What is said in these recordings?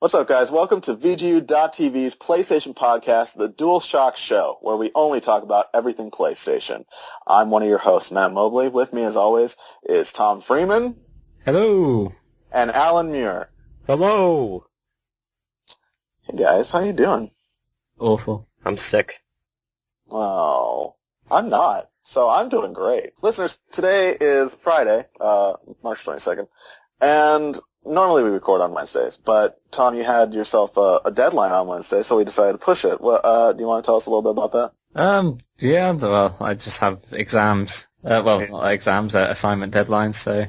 What's up, guys? Welcome to VGU.TV's PlayStation podcast, The DualShock Show, where we only talk about everything PlayStation. I'm one of your hosts, Matt Mobley. With me, as always, is Tom Freeman. Hello. And Allan Muir. Hello. Hey, guys. How you doing? Awful. I'm sick. Oh, I'm not. So I'm doing great. Listeners, today is Friday, March 22nd, and normally we record on Wednesdays, but Tom, you had yourself a deadline on Wednesday, so we decided to push it. Well, do you want to tell us a little bit about that? Yeah, well, I just have exams. Not exams, assignment deadlines, so,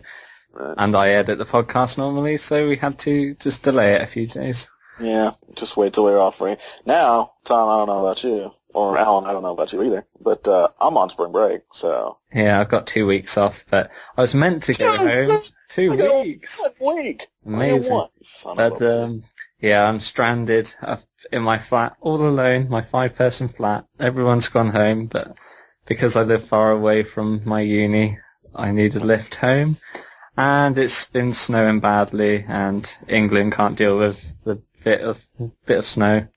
Right. And I edit the podcast normally, so we had to just delay it a few days. Yeah, just wait till we're off free. Now, Tom, I don't know about you, or Allan, I don't know about you either, but I'm on spring break, so... Yeah, I've got 2 weeks off, but I was meant to go home. 2 weeks. 1 week. Amazing. But, yeah, I'm stranded in my flat, all alone, my 5-person flat. Everyone's gone home, but because I live far away from my uni, I need a lift home. And it's been snowing badly, and England can't deal with the bit of snow.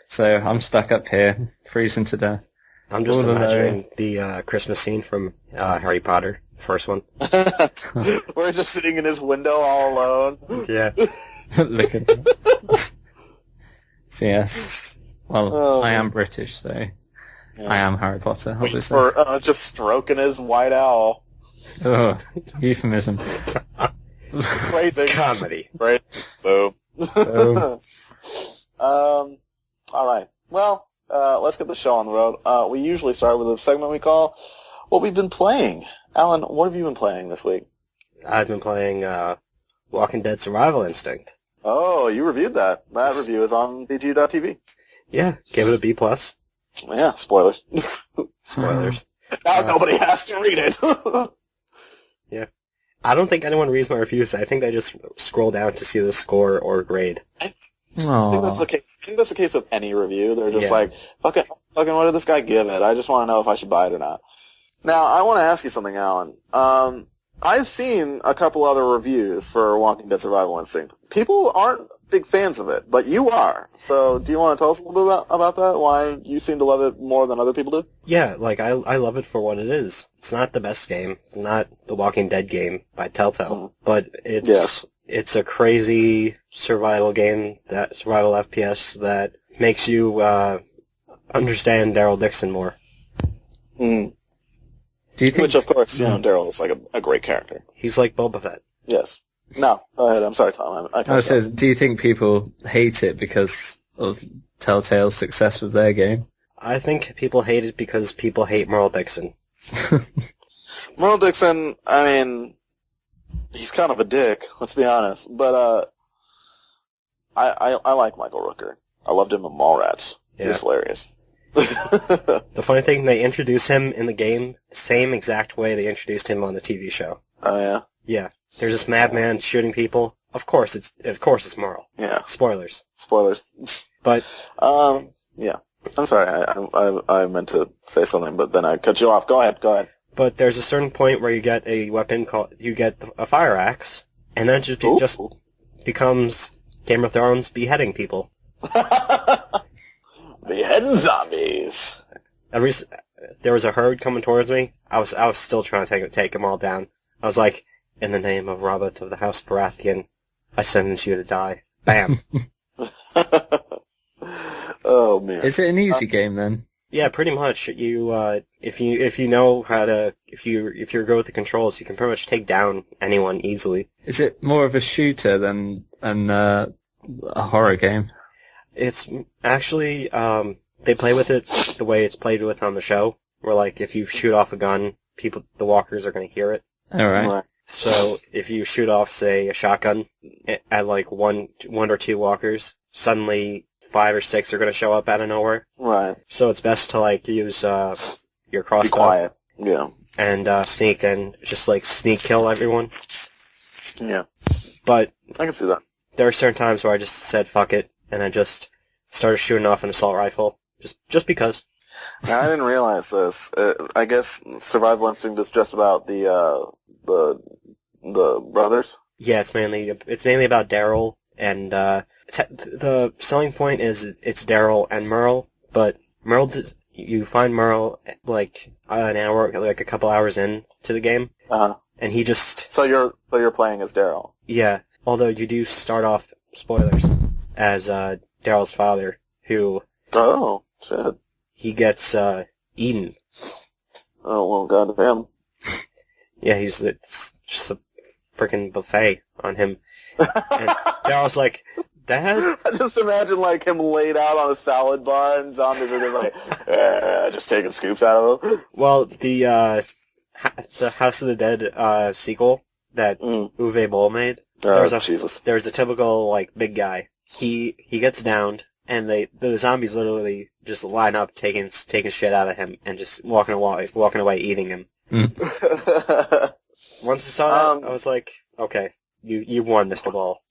So I'm stuck up here, freezing to death. I'm just imagining the Christmas scene from Harry Potter, first one. We're just sitting in his window all alone. Yeah. Look at that. So yes. Well, I am British, so yeah. I am Harry Potter, obviously. For just stroking his white owl. Oh, euphemism. Crazy. Comedy. Right? Boom. Boom. All right. Well, let's get the show on the road. We usually start with a segment we call What We've Been Playing. Allan, what have you been playing this week? I've been playing Walking Dead Survival Instinct. Oh, you reviewed that. That review is on VGU.TV. Yeah, gave it a B+. Yeah, spoilers. Spoilers. Now nobody has to read it. Yeah. I don't think anyone reads my reviews. I think they just scroll down to see the score or grade. I think that's the case. I think that's the case of any review. They're just like, fucking, what did this guy give it? I just want to know if I should buy it or not. Now, I want to ask you something, Allan. I've seen a couple other reviews for Walking Dead Survival Instinct. People aren't big fans of it, but you are. So, do you want to tell us a little bit about that? Why you seem to love it more than other people do? Yeah, like, I love it for what it is. It's not the best game. It's not the Walking Dead game by Telltale. But it's a crazy survival game, survival FPS that makes you understand Daryl Dixon more. Mm. Do you think, which, of course, Daryl is like a great character. He's like Boba Fett. Yes. No, go ahead. I'm sorry, Tom. Do you think people hate it because of Telltale's success with their game? I think people hate it because people hate Merle Dixon. Merle Dixon, I mean, he's kind of a dick, let's be honest. But I like Michael Rooker. I loved him in Mallrats. Yeah. He was hilarious. The funny thing, they introduce him in the game the same exact way they introduced him on the TV show. Oh, yeah? Yeah. There's this madman shooting people. Of course it's Merle. Yeah. Spoilers. But, yeah. I'm sorry, I meant to say something, but then I cut you off. Go ahead. But there's a certain point where you get a weapon you get a fire axe, and then it just becomes Game of Thrones beheading people. Beheading zombies. There was a herd coming towards me. I was still trying to take them all down. I was like, in the name of Robert of the House Baratheon, I sentence you to die. Bam. Oh man. Is it an easy game then? Yeah, pretty much. You if you know how to if you're good with the controls, you can pretty much take down anyone easily. Is it more of a shooter than a horror game? It's actually they play with it the way it's played with on the show, where like if you shoot off a gun, the walkers are going to hear it. All right. So if you shoot off, say, a shotgun at like one or two walkers, suddenly 5 or 6 are going to show up out of nowhere. Right. So it's best to like use your crossbow. Be quiet. Yeah. And sneak and just like sneak kill everyone. Yeah. But I can see that. There are certain times where I just said fuck it, and I just started shooting off an assault rifle, just because. Now, I didn't realize this. I guess Survival Instinct is just about the brothers. Yeah, it's mainly about Daryl and the selling point is it's Daryl and Merle, but you find Merle like an hour, like a couple hours in to the game, and he just... So you're playing as Daryl? Yeah, although you do start off, spoilers, as Daryl's father, who... Oh, shit. He gets eaten. Oh, well, goddamn. Yeah, it's just a freaking buffet on him. And Daryl's like, Dad? I just imagine, like, him laid out on a salad bar and zombies are just like, just taking scoops out of him. Well, the House of the Dead sequel that Uwe Boll made, there's a typical, like, big guy. He gets downed, and the zombies literally just line up taking shit out of him and just walking away eating him. Once I saw that, I was like, okay, you won, Mr. Ball.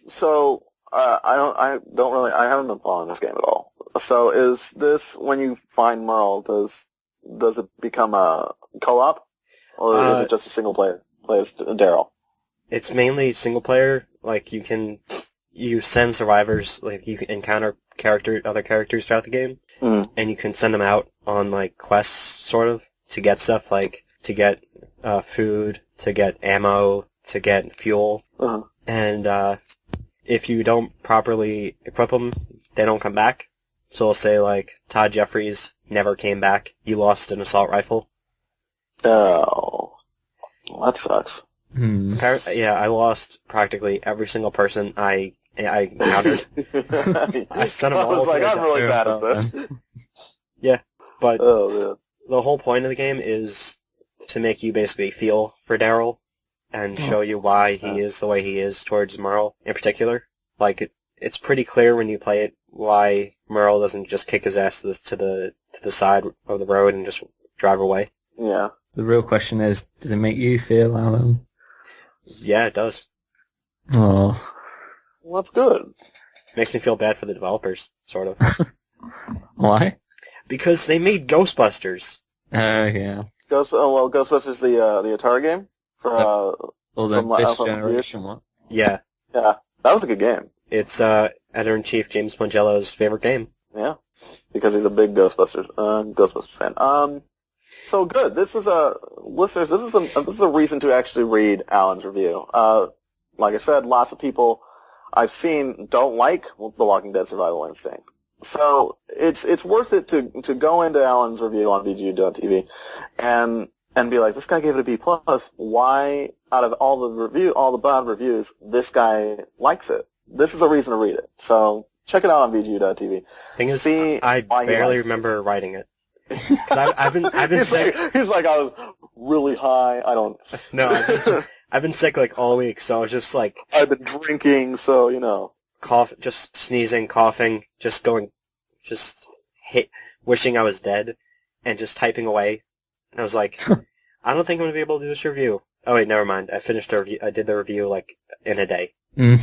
So I haven't been following this game at all. So is this, when you find Merle, does it become a co-op, or is it just a single player? Plays Daryl. It's mainly single player. Like you send survivors, like you can encounter other characters throughout the game, and you can send them out on like quests, sort of, to get stuff, like to get food, to get ammo, to get fuel, and if you don't properly equip them, they don't come back. So we'll say like Todd Jeffries never came back. You lost an assault rifle. Oh, well, that sucks. Yeah, I lost practically every single person I encountered. I sent them all. I was like, I'm really bad at this. Yeah, but the whole point of the game is to make you basically feel for Daryl and show you why he is the way he is towards Merle in particular. Like it's pretty clear when you play it why Merle doesn't just kick his ass to the side of the road and just drive away. Yeah. The real question is, does it make you feel, Alan? Yeah, it does. Oh. Well, that's good. Makes me feel bad for the developers, sort of. Why? Because they made Ghostbusters. Yeah. Ghostbusters, the Atari game for this generation one. Yeah. Yeah, that was a good game. It's Editor-in-Chief James Mangello's favorite game. Yeah, because he's a big Ghostbusters fan. So good. This is listeners. This is a reason to actually read Allan's review. Like I said, lots of people I've seen don't like The Walking Dead Survival Instinct. So it's worth it to go into Allan's review on VGU.TV and be like, this guy gave it a B+. Why, out of all the bad reviews, this guy likes it? This is a reason to read it. So check it out on VGU.TV. Thing is, I barely remember writing it. I've been sick. He's like, I was really high. I don't. No, I've been sick like all week, so I was just like. I've been drinking, so you know. Just sneezing, coughing, wishing I was dead, and just typing away. And I was like, I don't think I'm gonna be able to do this review. Oh wait, never mind. I finished the review. I did the review like in a day. Yeah.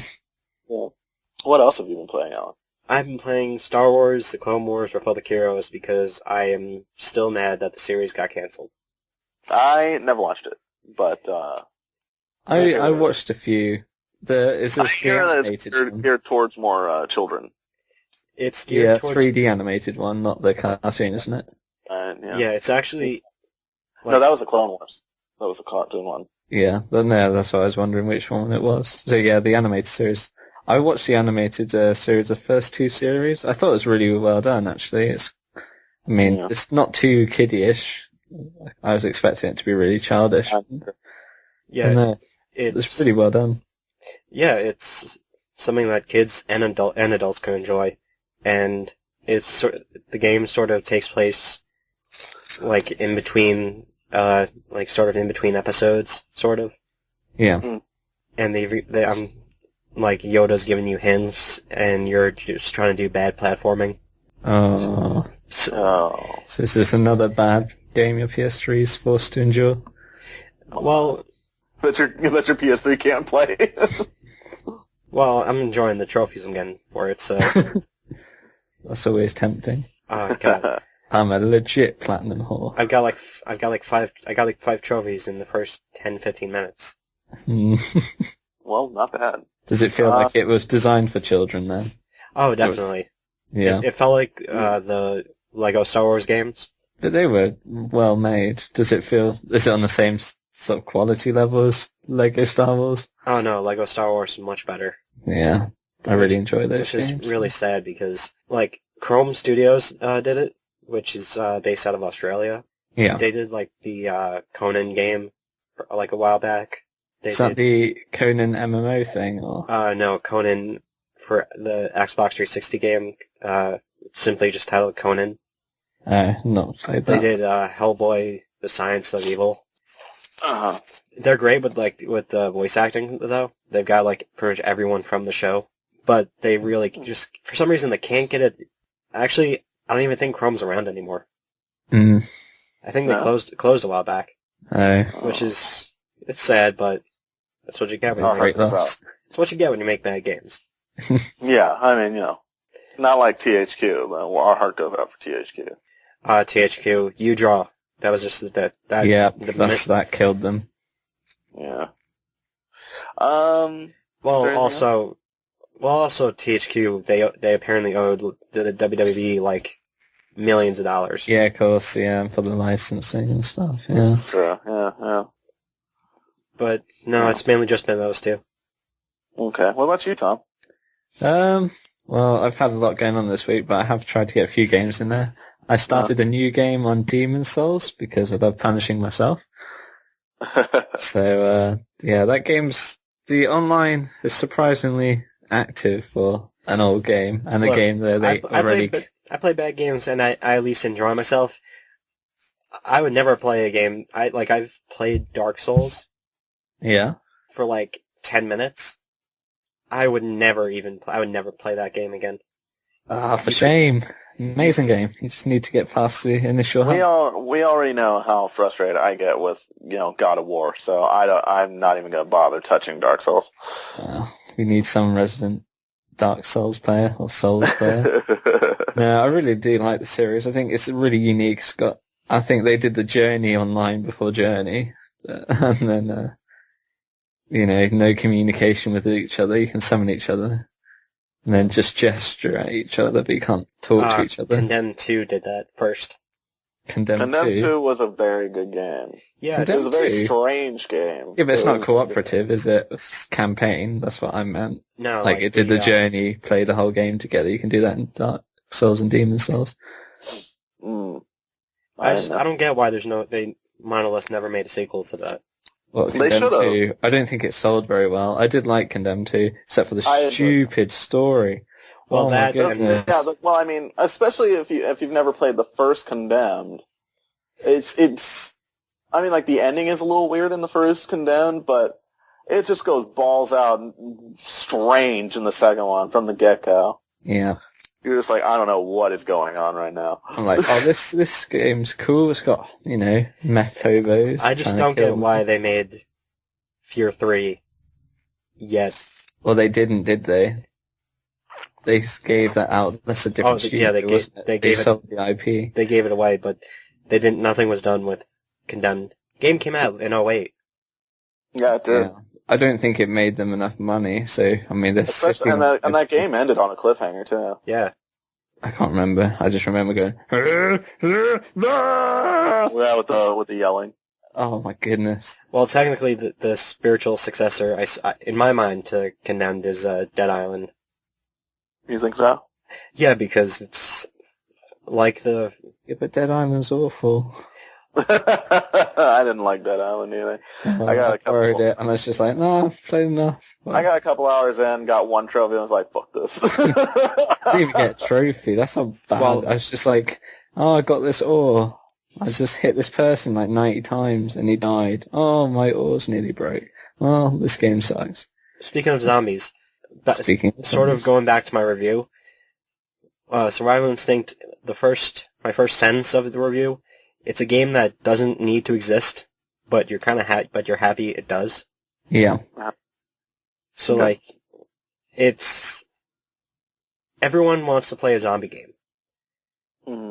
What else have you been playing, Allan? I've been playing Star Wars, The Clone Wars, Republic Heroes because I am still mad that the series got canceled. I never watched it, but I watched a few. Is this the animated one? Geared towards more children. It's geared towards 3D animated one, not the cartoon, isn't it? Yeah, it's actually. No, that was the Clone Wars. That was the cartoon one. Yeah, that's why I was wondering which one it was. So yeah, the animated series. I watched the animated series, the first two series. I thought it was really well done, actually. It's not too kiddie-ish. I was expecting it to be really childish. Yeah, it's pretty well done. Yeah, it's something that kids and adults can enjoy, and the game sort of takes place like in between, in between episodes, sort of. Yeah. And like Yoda's giving you hints, and you're just trying to do bad platforming. Oh. So this is another bad game your PS3 is forced to endure. Well, that your PS3 can't play. Well, I'm enjoying the trophies I'm getting for it, so. That's always tempting. Oh god. I'm a legit platinum whore. I got like five trophies in the first 10-15 minutes. Well, not bad. Does it feel like it was designed for children then? Oh, definitely. Yeah. It felt like the Lego Star Wars games. But they were well made. Is it on the same sort of quality level as Lego Star Wars? Oh no, Lego Star Wars is much better. Yeah. I really enjoy those games. Which is really sad because, like, Chrome Studios did it, which is based out of Australia. Yeah. They did, like, the Conan game, like, a while back. Is that the Conan MMO thing? Or? No, Conan for the Xbox 360 game, simply just titled Conan. Not played that. They did Hellboy, The Science of Evil. Uh-huh. They're great with the voice acting, though. They've got, like, pretty much everyone from the show. But they really just, for some reason, they can't get it. Actually, I don't even think Chrome's around anymore. Mm. I think they closed a while back. Which is, it's sad, but that's what you get when it's what you get when you make bad games. Yeah, I mean, not like THQ. Our heart goes out for THQ. THQ, you draw. That was just that. That killed them. Yeah. Also THQ, they apparently owed the WWE like millions of dollars. Yeah, of course, yeah, for the licensing and stuff. Yeah. That's true. Yeah. But no, it's mainly just been those two. Okay. What about you, Tom? Well, I've had a lot going on this week, but I have tried to get a few games in there. I started a new game on Demon's Souls because I love punishing myself. So, that the online is surprisingly active for an old game, and a game that I play bad games, and I at least enjoy myself. I would never play a game. I've played Dark Souls. Yeah. For like 10 minutes. I would never play that game again. For shame. Amazing game. You just need to get past the initial hump. We already know how frustrated I get with, God of War, so I'm not even going to bother touching Dark Souls. We need some resident Dark Souls player or Souls player. No, I really do like the series. I think it's really unique. I think they did the Journey online before Journey, and then no communication with each other. You can summon each other, and then just gesture at each other, but you can't talk to each other. Condemned 2 did that first. Condemned 2 was a very good game. Yeah, it was a very strange game. Yeah, but it's not cooperative, is it? It's campaign. That's what I meant. No, it did the Journey, play the whole game together. You can do that in Dark Souls and Demon's Souls. I don't get why Monolith never made a sequel to that. Well, Condemned 2, I don't think it sold very well. I did like Condemned 2, except for the stupid story. Well, well, I mean, especially if you've never played the first Condemned, it's. I mean, like the ending is a little weird in the first Condemned, but it just goes balls out strange in the second one from the get-go. Yeah. You're just like, I don't know what is going on right now. I'm like, this game's cool. It's got, meth hobos. I just don't get why they made Fear 3 yet. Well, they didn't, did they? They gave that out. That's a different studio, they gave sold the IP. They gave it away, but they didn't. Nothing was done with Condemned. Game came out in 2008. Yeah, it did. Yeah. I don't think it made them enough money, so, I mean, and that game ended on a cliffhanger, too. Yeah. I can't remember. I just remember going, yeah, with the yelling. Oh, my goodness. Well, technically, the spiritual successor, in my mind, to Condemned is Dead Island. You think so? Yeah, because it's like the... Yeah, but Dead Island's awful. I didn't like Dead Island either. I borrowed it, and I was just like, no, I've played enough. I got a couple hours in, got one trophy, and I was like, fuck this. I didn't even get a trophy. That's not bad. Well, I was just like, I got this ore. I just hit this person like 90 times, and he died. Oh, my ore's nearly broke. Well, this game sucks. Speaking of zombies, going back to my review, Survival Instinct, my first sentence of the review, it's a game that doesn't need to exist, but you're kind of but you're happy it does. Yeah. So everyone wants to play a zombie game. Mm-hmm.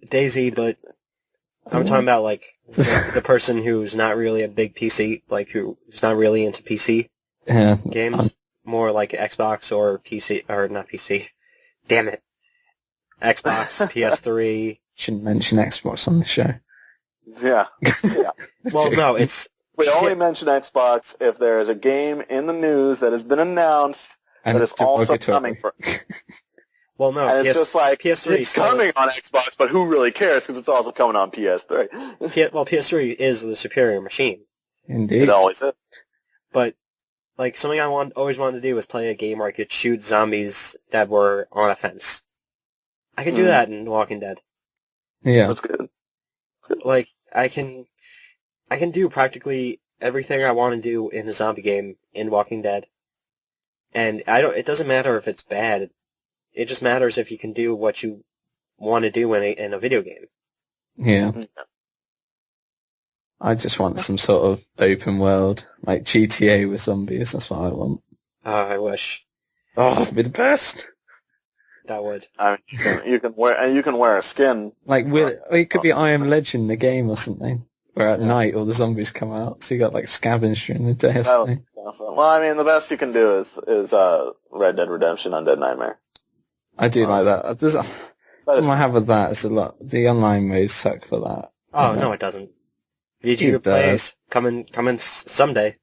DayZ, but I'm talking about The person who's not really a big PC, like who's not really into PC games, more like Xbox or PC, or not PC. Damn it. Xbox, PS3. Shouldn't mention Xbox on the show. Yeah. Well, no, it's... We only mention Xbox if there is a game in the news that has been announced and that is also coming for... Well, no, and it's just like, PS3 it's coming on Xbox, but who really cares because it's also coming on PS3. Well, PS3 is the superior machine. Indeed. It always is. But, like, something I always wanted to do was play a game where I could shoot zombies that were on a fence. I can do that in Walking Dead. Yeah. That's good. Like, I can do practically everything I want to do in a zombie game in Walking Dead. And it doesn't matter if it's bad. It just matters if you can do what you want to do in a video game. Yeah. I just want some sort of open world, like GTA with zombies. That's what I want. I wish. Oh, it'd be the best. That would. I mean, you can wear a skin. Like it could be I Am Legend, the game or something, where at night all the zombies come out. So you got like scavenger during the day or something. Well, I mean, the best you can do is Red Dead Redemption Undead Nightmare. I do like that. The problem I have with that is a lot. The online modes suck for that. Oh no, it doesn't. VGU plays coming someday.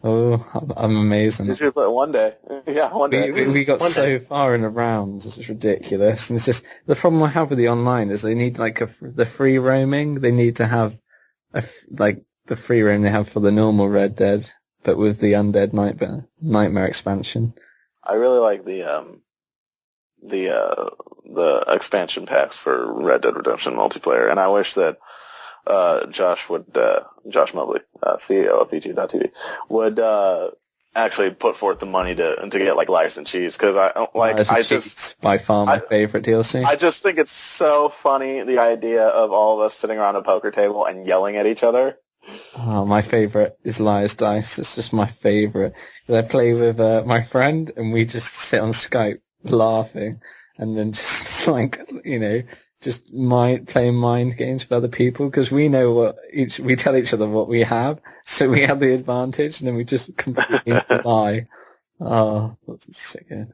Oh, I'm amazing. You should play one day. Yeah, one day. We got so far in the rounds. It's ridiculous. And it's just the problem I have with the online is they need like the free roaming. They need to have like the free roam they have for the normal Red Dead, but with the Undead Nightmare expansion. I really like the expansion packs for Red Dead Redemption multiplayer, and I wish that Josh Mobley, CEO of VGU.TV, would actually put forth the money to get like Liars and Cheese, because by far my favorite DLC. I just think it's so funny, the idea of all of us sitting around a poker table and yelling at each other. Oh, my favorite is Liar's Dice. It's just my favorite. I play with my friend, and we just sit on Skype laughing, and then just like just playing mind games for other people, because we know we tell each other what we have, so we have the advantage, and then we just completely lie. Oh, that's so good.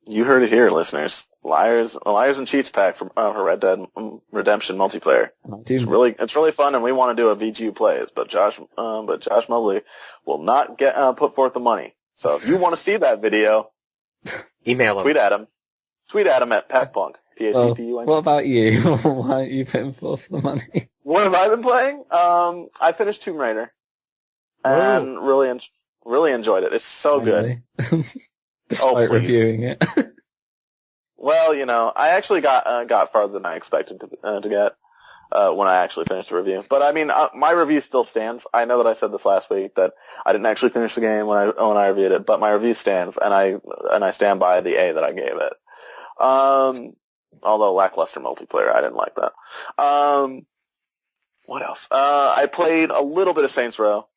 You heard it here, listeners. Liars and Cheats pack for Red Dead Redemption multiplayer. It's really fun, and we want to do a VGU plays, but Josh Mobley will not get put forth the money. So if you want to see that video, email him. Tweet at him at PackPunk. Well, what about you? Why aren't you putting forth the money? What have I been playing? I finished Tomb Raider, and really enjoyed it. It's so good. Despite reviewing it. Well, I actually got farther than I expected to get when I actually finished the review. But I mean, my review still stands. I know that I said this last week that I didn't actually finish the game when I reviewed it, but my review stands, and I stand by the A that I gave it. Although lackluster multiplayer, I didn't like that. What else? I played a little bit of Saints Row.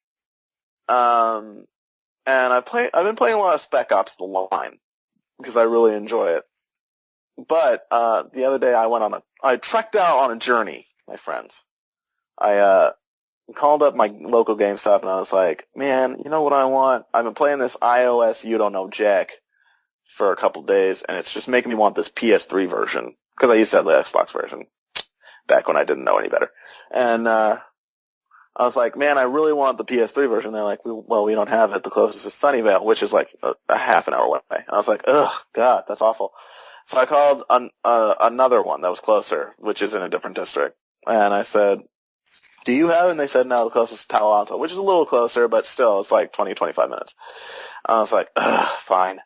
And I've been playing a lot of Spec Ops: The Line because I really enjoy it. But the other day I trekked out on a journey, my friends. I called up my local GameStop and I was like, man, you know what I want? I've been playing this iOS You Don't Know Jack for a couple days, and it's just making me want this PS3 version, because I used to have the Xbox version back when I didn't know any better. And I was like, man, I really want the PS3 version. They're like, well, we don't have it. The closest is Sunnyvale, which is like a half an hour away. I was like, ugh, God, that's awful. So I called another one that was closer, which is in a different district. And I said, do you have it? And they said, no, the closest is Palo Alto, which is a little closer, but still, it's like 20, 25 minutes. I was like, ugh, fine.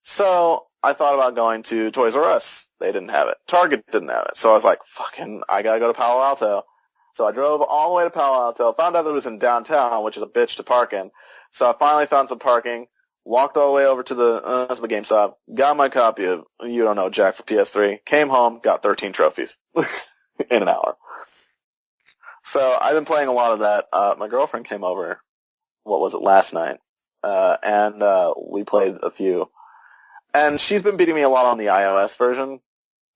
So I thought about going to Toys R Us. They didn't have it. Target didn't have it. So I was like, I gotta go to Palo Alto. So I drove all the way to Palo Alto, found out that it was in downtown, which is a bitch to park in. So I finally found some parking, walked all the way over to the GameStop, got my copy of You Don't Know Jack for PS3, came home, got 13 trophies in an hour. So I've been playing a lot of that. My girlfriend came over, last night, and we played a few. And she's been beating me a lot on the iOS version.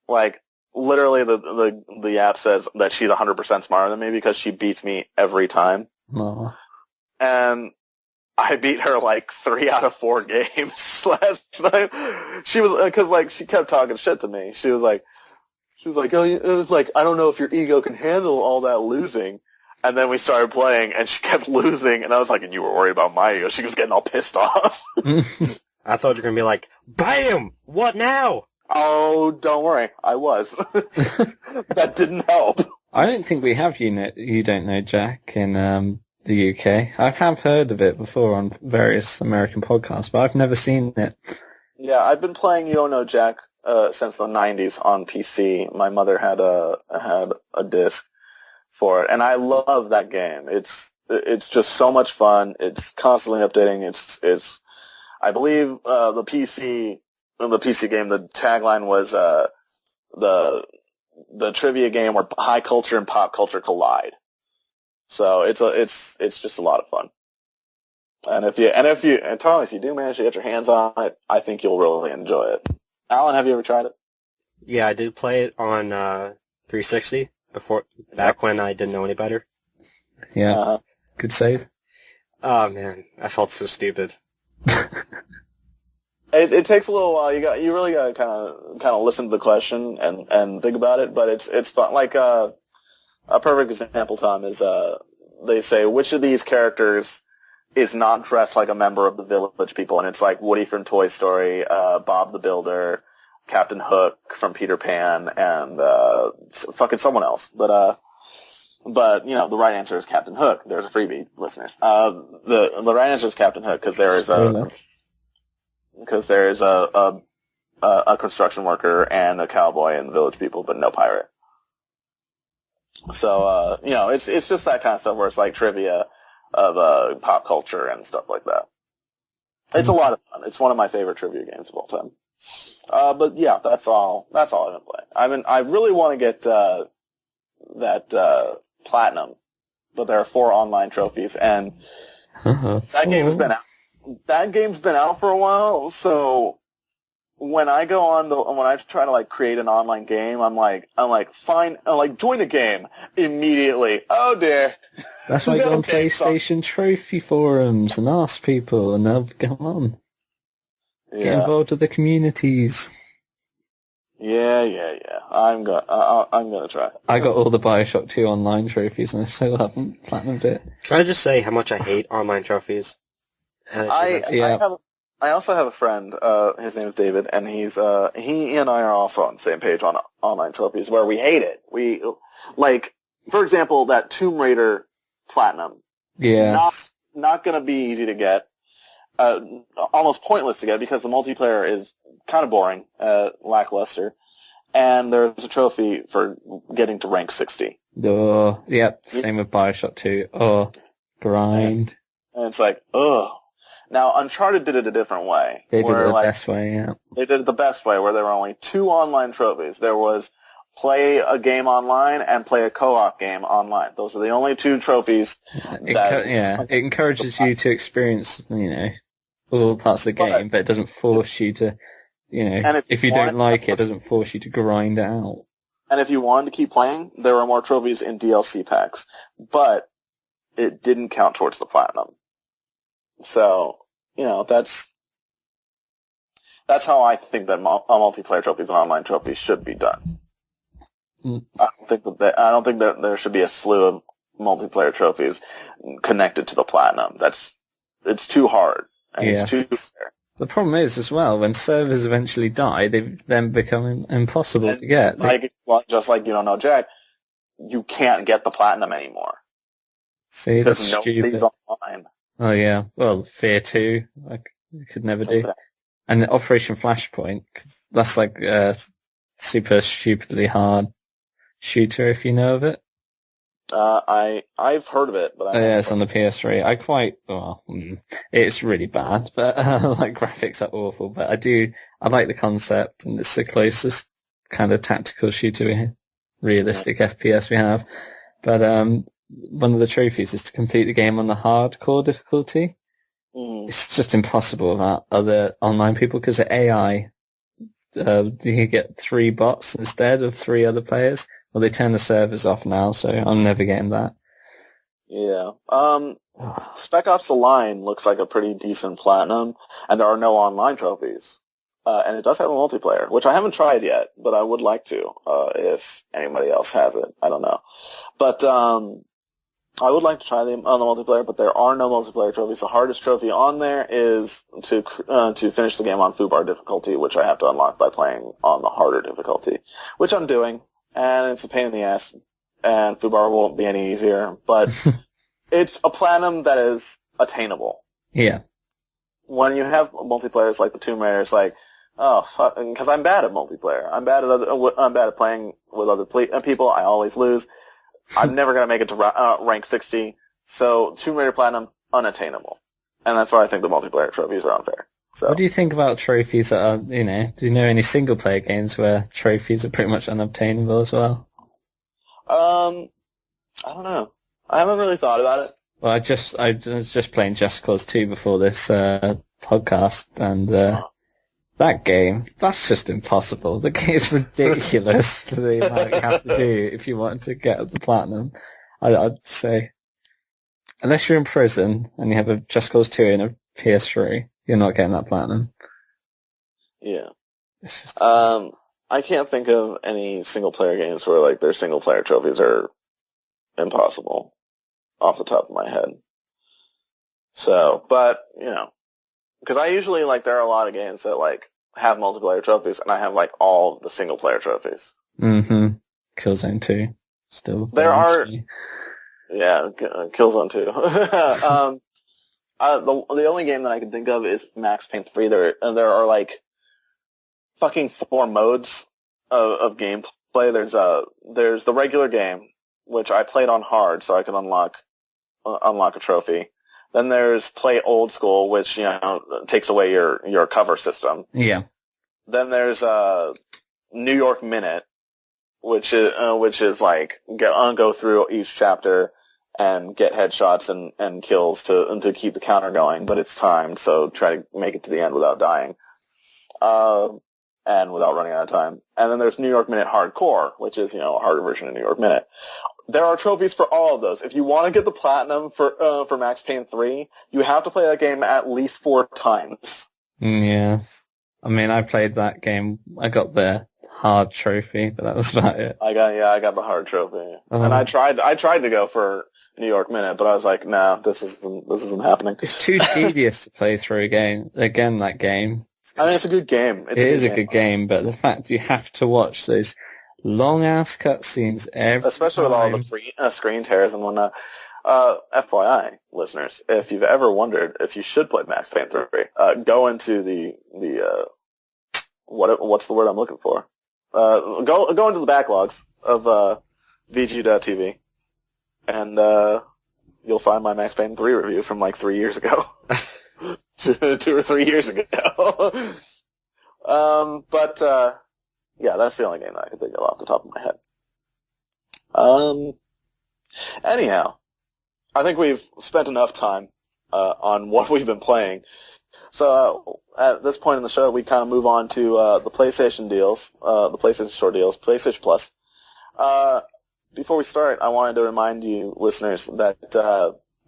Like, literally the app says that she's 100% smarter than me because she beats me every time. Aw. And I beat her like 3 out of 4 games last night. She was, because like she kept talking shit to me. She was like, oh, it was like, I don't know if your ego can handle all that losing. And then we started playing, and she kept losing, and I was like, and you were worried about my ego. She was getting all pissed off. I thought you were going to be like, BAM! What now? Oh, don't worry. I was. That didn't help. I don't think we have You Don't Know Jack in the UK. I have heard of it before on various American podcasts, but I've never seen it. Yeah, I've been playing You Don't Know Jack since the 90s on PC. My mother had a disc for it, and I love that game. It's just so much fun. It's constantly updating. It's I believe the PC game, the tagline was the trivia game where high culture and pop culture collide. So it's just a lot of fun. And if you do manage to get your hands on it, I think you'll really enjoy it. Allan, have you ever tried it? Yeah, I did play it on 360 back when I didn't know any better. Yeah, good save. Oh man, I felt so stupid. It takes a little while. You really got to kind of listen to the question and think about it. But it's fun. Like a perfect example, Tom, is they say which of these characters is not dressed like a member of the Village People, and it's like Woody from Toy Story, Bob the Builder, Captain Hook from Peter Pan, and fucking someone else. But the right answer is Captain Hook. There's a freebie, listeners. The right answer is Captain Hook because there is a construction worker and a cowboy in the Village People, but no pirate. So it's just that kind of stuff where it's like trivia of pop culture and stuff like that. It's a lot of fun. It's one of my favorite trivia games of all time. But yeah, that's all I've been playing. I really want to get that platinum, but there are 4 online trophies, and that game's been out for a while. So when I try to like create an online game, I'm like fine, join a game immediately. Oh dear. That's why I go on PlayStation trophy forums and ask people, and they'll come on. Yeah. Get involved with the communities. Yeah. I'm gonna try. I got all the BioShock 2 online trophies, and I still haven't platinumed it. Can I just say how much I hate online trophies? I also have a friend. His name is David, and he and I are also on the same page on online trophies, where we hate it. We like, for example, that Tomb Raider platinum. Yeah. Not gonna be easy to get. Almost pointless to get because the multiplayer is kind of boring, lackluster, and there's a trophy for getting to rank 60. Oh, yep. Same with BioShock 2. Oh, grind. And it's like, ugh. Now, Uncharted did it a different way. They did it the best way, yeah. They did it the best way, where there were only 2 online trophies. There was play a game online and play a co-op game online. Those are the only 2 trophies. It encourages you to experience, all parts of the game, but it doesn't force you to, and if you don't like it, it doesn't force you to grind it out. And if you wanted to keep playing, there were more trophies in DLC packs. But it didn't count towards the platinum. So, that's how I think that multiplayer trophies and online trophies should be done. I don't think that there should be a slew of multiplayer trophies connected to the platinum. It's too hard. Yes. It's too. The problem is, as well, when servers eventually die, they then become impossible to get. Just like You Don't Know Jack, you can't get the platinum anymore. See, that's stupid. Nobody's online. Oh yeah, well, Fear 2, I could never do. And Operation Flashpoint, that's like a super stupidly hard shooter, if you know of it. I've heard of it, but it's on the PS3. It's really bad, but graphics are awful. But I like the concept, and it's the closest kind of tactical shooter, realistic FPS we have. But one of the trophies is to complete the game on the hardcore difficulty. It's just impossible without other online people because the AI you get 3 bots instead of 3 other players. Well, they turn the servers off now, so I'm never getting that. Yeah. Spec Ops: The Line looks like a pretty decent platinum, and there are no online trophies. And it does have a multiplayer, which I haven't tried yet, but I would like to, if anybody else has it. I don't know. But I would like to try them on the multiplayer, but there are no multiplayer trophies. The hardest trophy on there is to finish the game on foobar difficulty, which I have to unlock by playing on the harder difficulty, which I'm doing, and it's a pain in the ass, and foobar won't be any easier, but it's a platinum that is attainable. Yeah. When you have multiplayer, it's like the Tomb Raider, it's like, oh, fuck, because I'm bad at multiplayer. I'm bad at playing with other people. I always lose. I'm never going to make it to rank 60, so Tomb Raider Platinum, unattainable. And that's why I think the multiplayer trophies are unfair. So. What do you think about trophies that are, do you know any single-player games where trophies are pretty much unobtainable as well? I don't know. I haven't really thought about it. Well, I was just playing Just Cause 2 before this podcast, and that game, that's just impossible. The game is ridiculous, the amount you have to do if you want to get the platinum. I'd say, unless you're in prison and you have a Just Cause 2 and a PS3, you're not getting that platinum. Yeah. It's just... I can't think of any single-player games where, like, their single-player trophies are impossible off the top of my head. So, but, because I usually, there are a lot of games that, have multiplayer trophies, and I have, all the single-player trophies. Mm-hmm. Killzone 2. Still. There are... Yeah, Killzone 2. The only game that I can think of is Max Payne 3. There are, fucking 4 modes of gameplay. There's the regular game, which I played on hard so I can unlock a trophy. Then there's Play Old School, which, takes away your cover system. Yeah. Then there's New York Minute, which is go through each chapter and get headshots and kills to keep the counter going, but it's timed, so try to make it to the end without dying. And without running out of time. And then there's New York Minute Hardcore, which is, a harder version of New York Minute. There are trophies for all of those. If you want to get the platinum for Max Payne 3, you have to play that game at least 4 times. Yes. I mean, I played that game. I got the hard trophy, but that was about it. I got the hard trophy. And I tried to go for New York Minute, but I was like, nah, this isn't happening. It's too tedious to play through again, that game. I mean, it's a good game. It is a good game, but the fact you have to watch those long-ass cutscenes especially with all the screen tears and whatnot. FYI, listeners, if you've ever wondered if you should play Max Payne 3, go into the what's the word I'm looking for? Go into the backlogs of VGU.TV, and you'll find my Max Payne 3 review from 3 years ago. 2 or 3 years ago. Yeah, that's the only game that I can think of off the top of my head. Anyhow, I think we've spent enough time on what we've been playing. So at this point in the show, we kind of move on to the PlayStation deals, the PlayStation Store deals, PlayStation Plus. Before we start, I wanted to remind you, listeners, that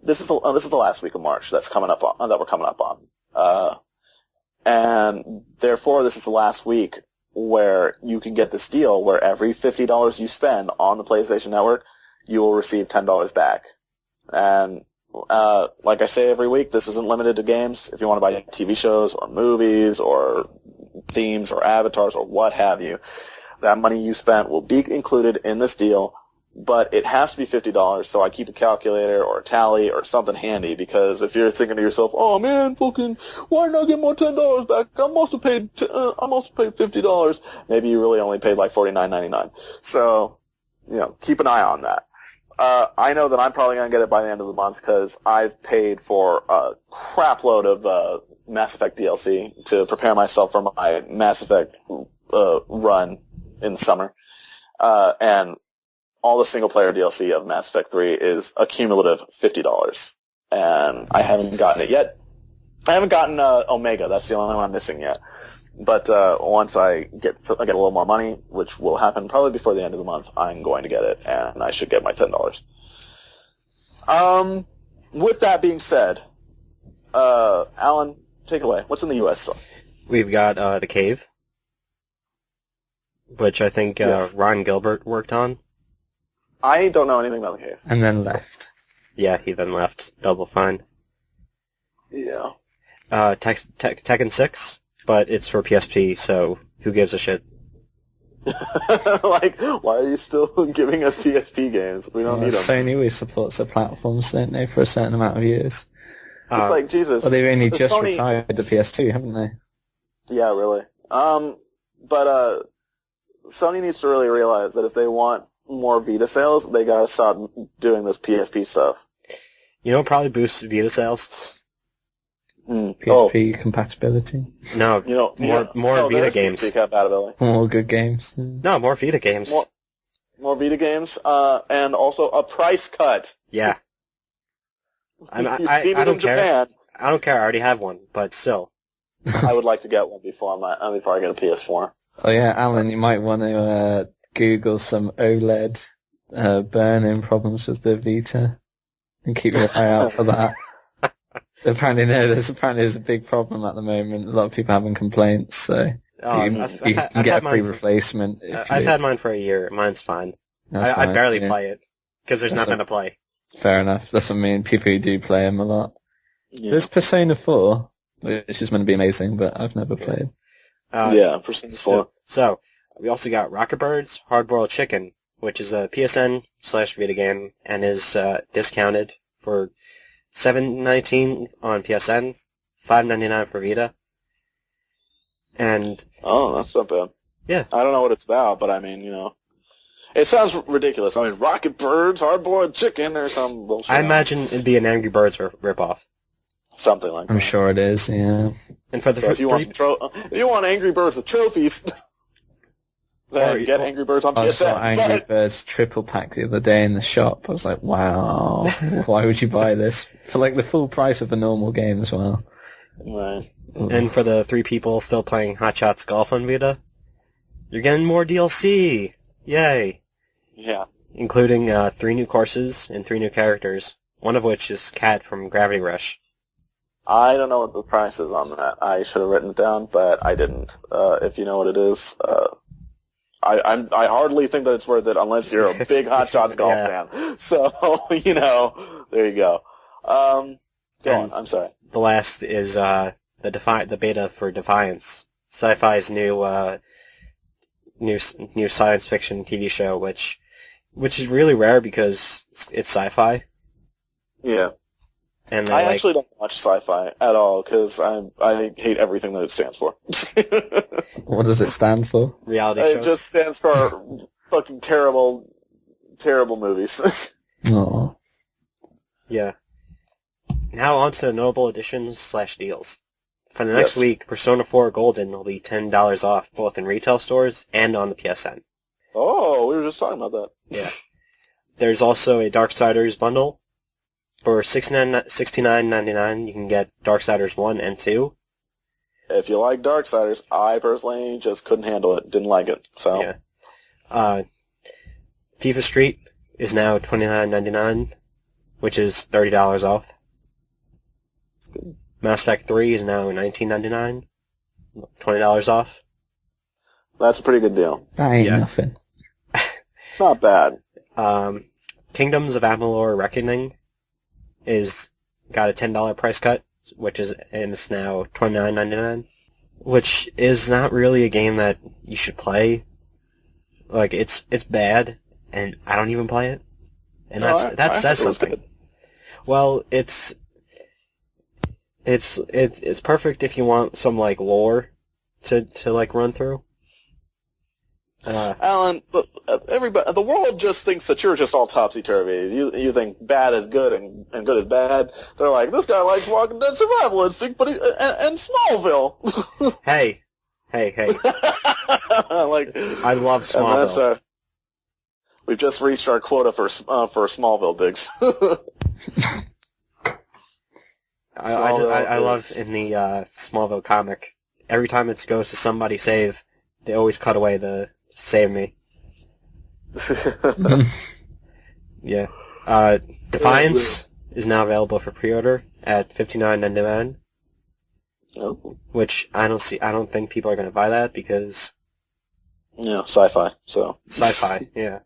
this is the last week of March that we're coming up on, and therefore this is the last week where you can get this deal where every $50 you spend on the PlayStation Network, you will receive $10 back. And like I say every week, this isn't limited to games. If you want to buy TV shows or movies or themes or avatars or what have you, that money you spent will be included in this deal. But it has to be $50, so I keep a calculator or a tally or something handy, because if you're thinking to yourself, oh man, fucking, why not get more $10 back? I must have paid $50. Maybe you really only paid $49.99. So, keep an eye on that. I know that I'm probably going to get it by the end of the month because I've paid for a crap load of Mass Effect DLC to prepare myself for my Mass Effect run in the summer. And all the single-player DLC of Mass Effect 3 is a cumulative $50, and I haven't gotten it yet. I haven't gotten Omega. That's the only one I'm missing yet. But once I get a little more money, which will happen probably before the end of the month, I'm going to get it, and I should get my $10. With that being said, Allan, take it away. What's in the U.S. store? We've got The Cave, which I think Yes. Ron Gilbert worked on. I don't know anything about The Cave. And then left. Yeah, he then left. Double Fine. Yeah. Tekken 6, but it's for PSP, so who gives a shit? Like, why are you still giving us PSP games? We don't need them. Sony always supports their platforms, don't they, for a certain amount of years. It's like, Jesus. Well, they've only just Sony... retired the PS2, haven't they? Yeah, really. But Sony needs to really realize that if they want more Vita sales, they gotta stop doing this PSP stuff. You know what probably boosts Vita sales? PSP compatibility. No, more Vita games. PSP compatibility. More good games. No, more Vita games. More Vita games, and also a price cut. Yeah. You've seen it in Japan. I don't care. I already have one, but still. I would like to get one before I get a PS4. Oh yeah, Alan, you might want to Google some OLED burn-in problems with the Vita and keep your eye out for that. Apparently there's a big problem at the moment. A lot of people having complaints, so you can get a free replacement. I've had mine for a year. Mine's fine. I barely play it because there's nothing to play. Fair enough. That's what I mean. People who do play them a lot. Yeah. There's Persona 4, which is meant to be amazing, but I've never played. Persona 4. So we also got Rocket Birds Hard Boiled Chicken, which is a PSN/Vita game and is discounted for $7.19 on PSN, $5.99 for Vita. And that's not bad. Yeah. I don't know what it's about, but I mean, it sounds ridiculous. I mean, Rocket Birds, hard-boiled chicken, or some bullshit. I imagine it'd be an Angry Birds ripoff. Something like that. I'm sure it is, yeah. And for the if you want Angry Birds with trophies, then get Angry Birds on PSN. I saw Angry Birds triple pack the other day in the shop. I was like, wow, why would you buy this? For like the full price of a normal game as well. Right. And for the 3 people still playing Hot Shots Golf on Vita, you're getting more DLC. Yay. Yeah. Including 3 new courses and 3 new characters, one of which is Cat from Gravity Rush. I don't know what the price is on that. I should have written it down, but I didn't. If you know what it is, I hardly think that it's worth it unless you're a big Hot Shots Golf fan. So, there you go. Go on, I'm sorry. The last is the beta for Defiance, Sci-Fi's new science fiction TV show, which is really rare because it's sci-fi. Yeah. And I actually don't watch sci-fi at all because I hate everything that it stands for. What does it stand for? Reality shows. It just stands for fucking terrible movies. Oh. Yeah. Now on to the notable editions/deals. For the next week, Persona 4 Golden will be $10 off both in retail stores and on the PSN. Oh, we were just talking about that. Yeah. There's also a Darksiders bundle. For $69.99, you can get Darksiders 1 and 2. If you like Darksiders, I personally just couldn't handle it. Didn't like it. So. Yeah. FIFA Street is now $29.99, which is $30 off. That's good. Mass Effect 3 is now $19.99, $20 off. That's a pretty good deal. That ain't nothing. It's not bad. Kingdoms of Amalur Reckoning is got a $10 price cut, and it's now $29.99, which is not really a game that you should play. Like, it's bad, and I don't even play it, and that says something. Well, it's perfect if you want some like lore to like run through. Allan, everybody, the world just thinks that you're just all topsy-turvy. You think bad is good and good is bad. They're like, this guy likes Walking Dead Survival Instinct, but and Smallville. Hey. Like, I love Smallville. We've just reached our quota for Smallville digs. I love in the Smallville comic, every time it goes to somebody save, they always cut away the save me. Yeah. Defiance is now available for pre-order at $59.99. Oh. Which I don't think people are going to buy that because... Yeah, sci-fi, so... Sci-fi, yeah.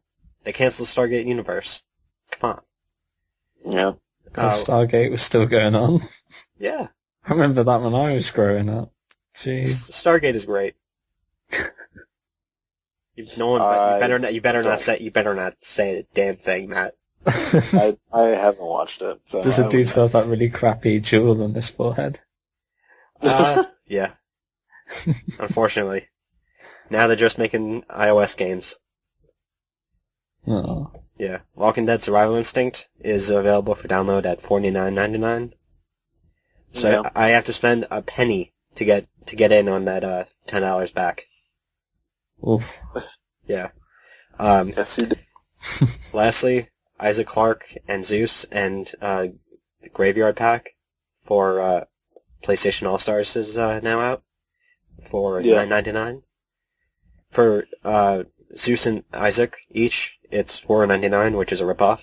They canceled Stargate Universe. Come on. Yeah. Stargate was still going on. Yeah. I remember that when I was growing up. Jeez. Stargate is great. You better not say a damn thing, Matt. I haven't watched it. So Does the dude still have that really crappy jewel on his forehead? Yeah. Unfortunately. Now they're just making iOS games. Oh. Yeah. Walking Dead Survival Instinct is available for download at $49.99. So yeah. I have to spend a penny to get in on that $10 back. Oof. Yeah. Yes, you do. Lastly, Isaac Clarke and Zeus and the Graveyard Pack for PlayStation All-Stars is now out for $9.99. For Zeus and Isaac each, it's $4.99, which is a ripoff.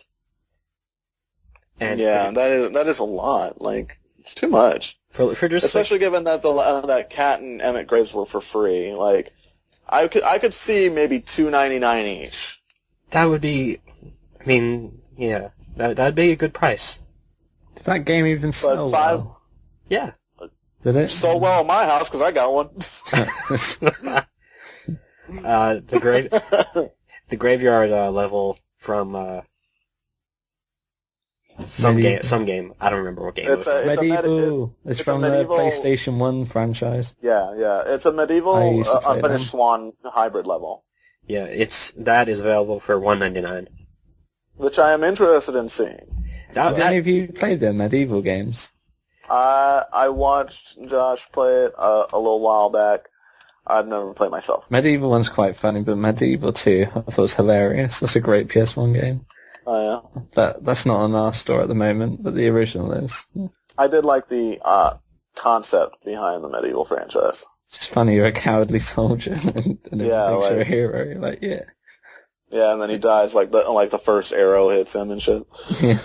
And yeah, that is a lot. Like, it's too much. For just especially given that that Cat and Emmett Graves were for free. Like, I could see maybe $2.99 each. That would be, I mean, yeah, that'd be a good price. Did that game even sell well? Yeah. Did it? Sold well in my house because I got one. The graveyard level from some game. I don't remember what game it was. Medieval. It's from the PlayStation 1 franchise. Yeah. It's a medieval unfinished Swan hybrid level. Yeah, that is available for $1.99. Which I am interested in seeing. Have any of you played the medieval games? I watched Josh play it a little while back. I've never played myself. Medieval 1's quite funny, but Medieval 2 I thought was hilarious. That's a great PS1 game. Oh, yeah? That's not on our store at the moment, but the original is. I did like the concept behind the Medieval franchise. It's just funny, you're a cowardly soldier, and you're a hero. You're like, yeah. Yeah, and then he dies like the first arrow hits him and shit. Yeah.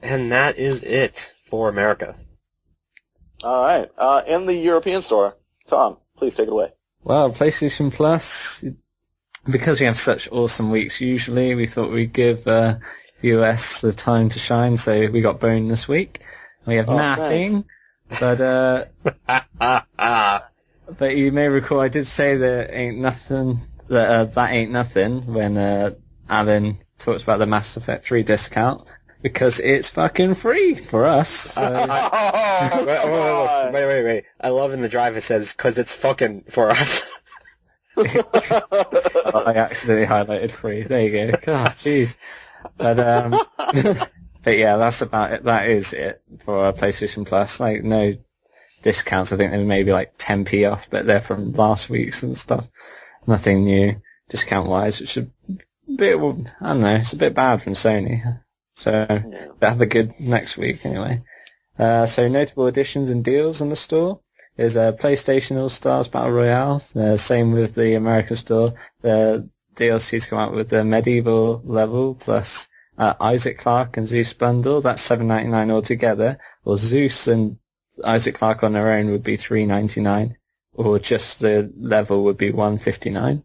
And that is it for America. All right. In the European store, Tom, please take it away. Well, PlayStation Plus, because we have such awesome weeks usually, we thought we'd give US the time to shine, so we got Bone this week. We have nothing, but but you may recall I did say that ain't nothing when Allan talks about the Mass Effect 3 discount, because it's fucking free for us. So. Wait. I love in the drive it says, because it's fucking for us. I accidentally highlighted free. There you go. God, jeez. But but yeah, that's about it. That is it for PlayStation Plus. Like, no discounts. I think they may be like 10p off, but they're from last week's and stuff. Nothing new discount-wise, which is a bit, I don't know, it's a bit bad from Sony. So, but have a good next week anyway. So notable additions and deals on the store. There's a PlayStation All-Stars Battle Royale. Same with the American store. The DLC's come out with the medieval level plus Isaac Clarke and Zeus bundle. That's $7.99 altogether. Or Zeus and Isaac Clarke on their own would be $3.99. Or just the level would be $1.59.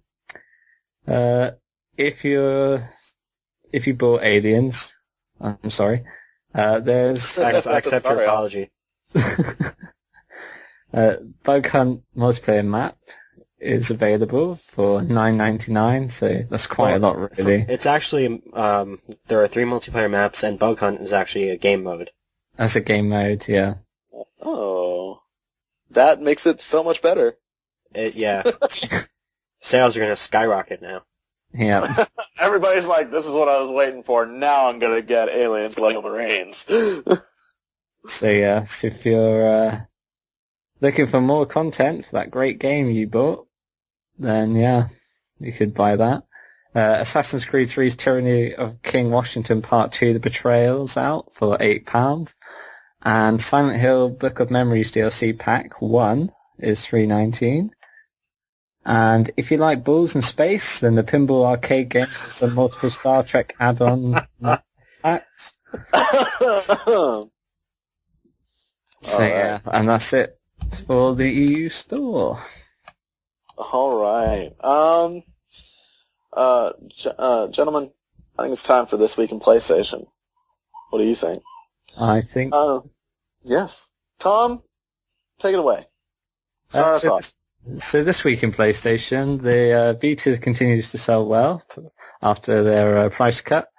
If you bought Aliens, I'm sorry. There's I accept your apology. Bug Hunt multiplayer map is available for $9.99, so that's quite a lot, really. It's actually there are 3 multiplayer maps, and Bug Hunt is actually a game mode. That's a game mode, yeah. Oh, that makes it so much better. Yeah, sales are going to skyrocket now. Yeah. Everybody's like, this is what I was waiting for. Now I'm going to get Aliens Lego Marines. So yeah, so if you're looking for more content for that great game you bought, then yeah, you could buy that. Assassin's Creed 3's Tyranny of King Washington Part 2, The Betrayal's out for £8. And Silent Hill Book of Memories DLC Pack 1 is $3.19. And if you like balls and space, then the Pinball Arcade game has the multiple Star Trek add-on packs. So yeah, and that's it for the EU store. All right. Gentlemen, I think it's time for This Week in PlayStation. What do you think? I think... yes. Tom, take it away. Start us off. So this week in PlayStation, the Vita continues to sell well after their price cut.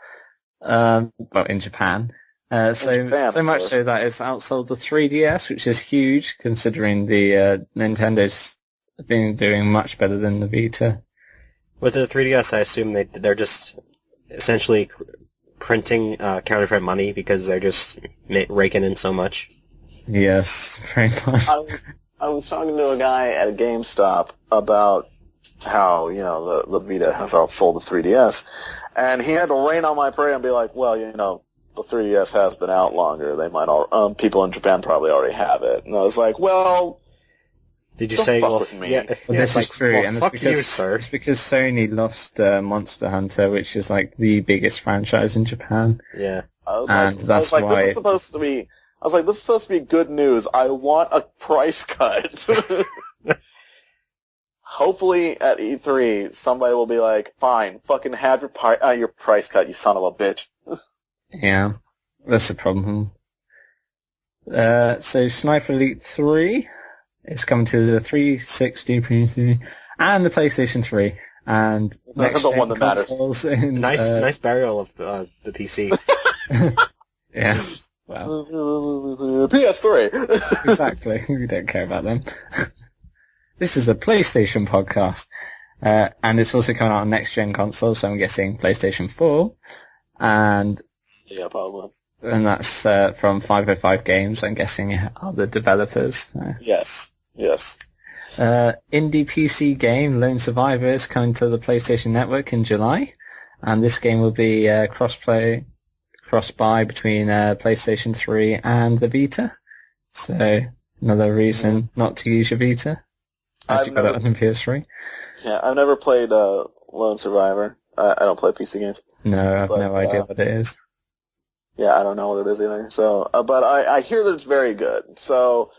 Well, in Japan. So much so that it's outsold the 3DS, which is huge considering the Nintendo's been doing much better than the Vita. With the 3DS, I assume they're just essentially printing counterfeit money because they're just raking in so much. Yes, very much. I was talking to a guy at a GameStop about how, the Vita has outsold the 3DS, and he had to rain on my parade and be like, well, the 3DS has been out longer. They might all, people in Japan probably already have it. And I was like, well, did you say, well, yeah, this is true, and it's because Sony lost Monster Hunter, which is like the biggest franchise in Japan. Yeah. That's why this is supposed to be. I was like, this is supposed to be good news. I want a price cut. Hopefully at E3, somebody will be like, fine, fucking have your price cut, you son of a bitch. Yeah, that's the problem. So Sniper Elite 3 is coming to the 360 PC and the PlayStation 3. And next the one that matters. Nice burial of the PC. Yeah. Wow. PS3. Exactly. We don't care about them. This is a PlayStation podcast. And it's also coming out on next-gen consoles, so I'm guessing PlayStation 4. And yeah, probably. And that's from 505 Games, I'm guessing, are the developers. Yes. Indie PC game Lone Survivor is coming to the PlayStation Network in July. And this game will be cross-buy between PlayStation 3 and the Vita. So, another reason not to use your Vita. As you got it on PS3. Yeah, I've never played Lone Survivor. I don't play PC games. No, I have no idea what it is. Yeah, I don't know what it is either. So, but I hear that it's very good. So,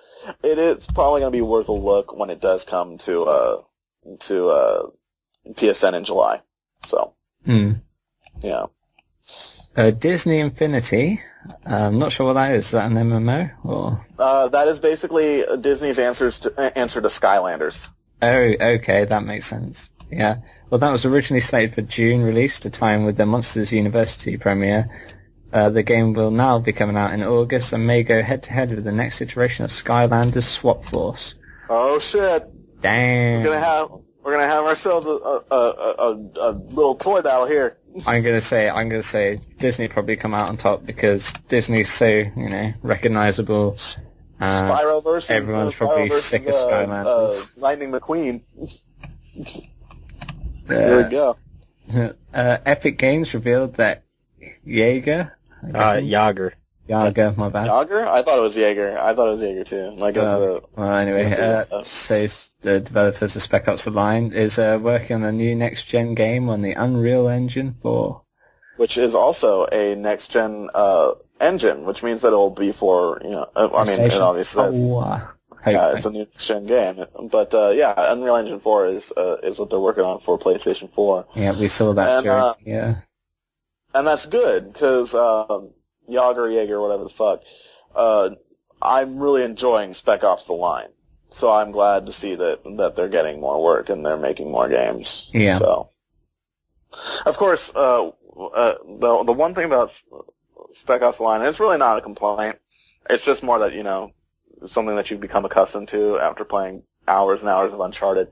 it is probably going to be worth a look when it does come to PSN in July. So, yeah. Disney Infinity. I'm not sure what that is. Is that an MMO or? That is basically Disney's answer to Skylanders. Oh, okay, that makes sense. Yeah. Well, that was originally slated for June release to time with the Monsters University premiere. The game will now be coming out in August and may go head-to-head with the next iteration of Skylanders Swap Force. Oh shit! Damn. We're gonna have ourselves a little toy battle here. I'm gonna say Disney probably come out on top because Disney's so recognizable. Spyro versus everyone's probably sick of Skylanders. Lightning McQueen. There we go. Epic Games revealed that Jaeger. Yager, my bad. Yager? I thought it was Jaeger. I thought it was Jaeger too. Well, anyway, says the developers of Spec Ops: The Line is working on a new next-gen game on the Unreal Engine 4. Which is also a next-gen engine, which means that it will be for, it obviously says, it's a new next-gen game. But, Unreal Engine 4 is what they're working on for PlayStation 4. Yeah, we saw that joke, yeah. And that's good, because Jaeger, whatever the fuck, I'm really enjoying Spec Ops: The Line. So I'm glad to see that they're getting more work and they're making more games. Yeah. So, of course, the one thing about Spec Ops: The Line, and it's really not a complaint, it's just more that, it's something that you've become accustomed to after playing hours and hours of Uncharted,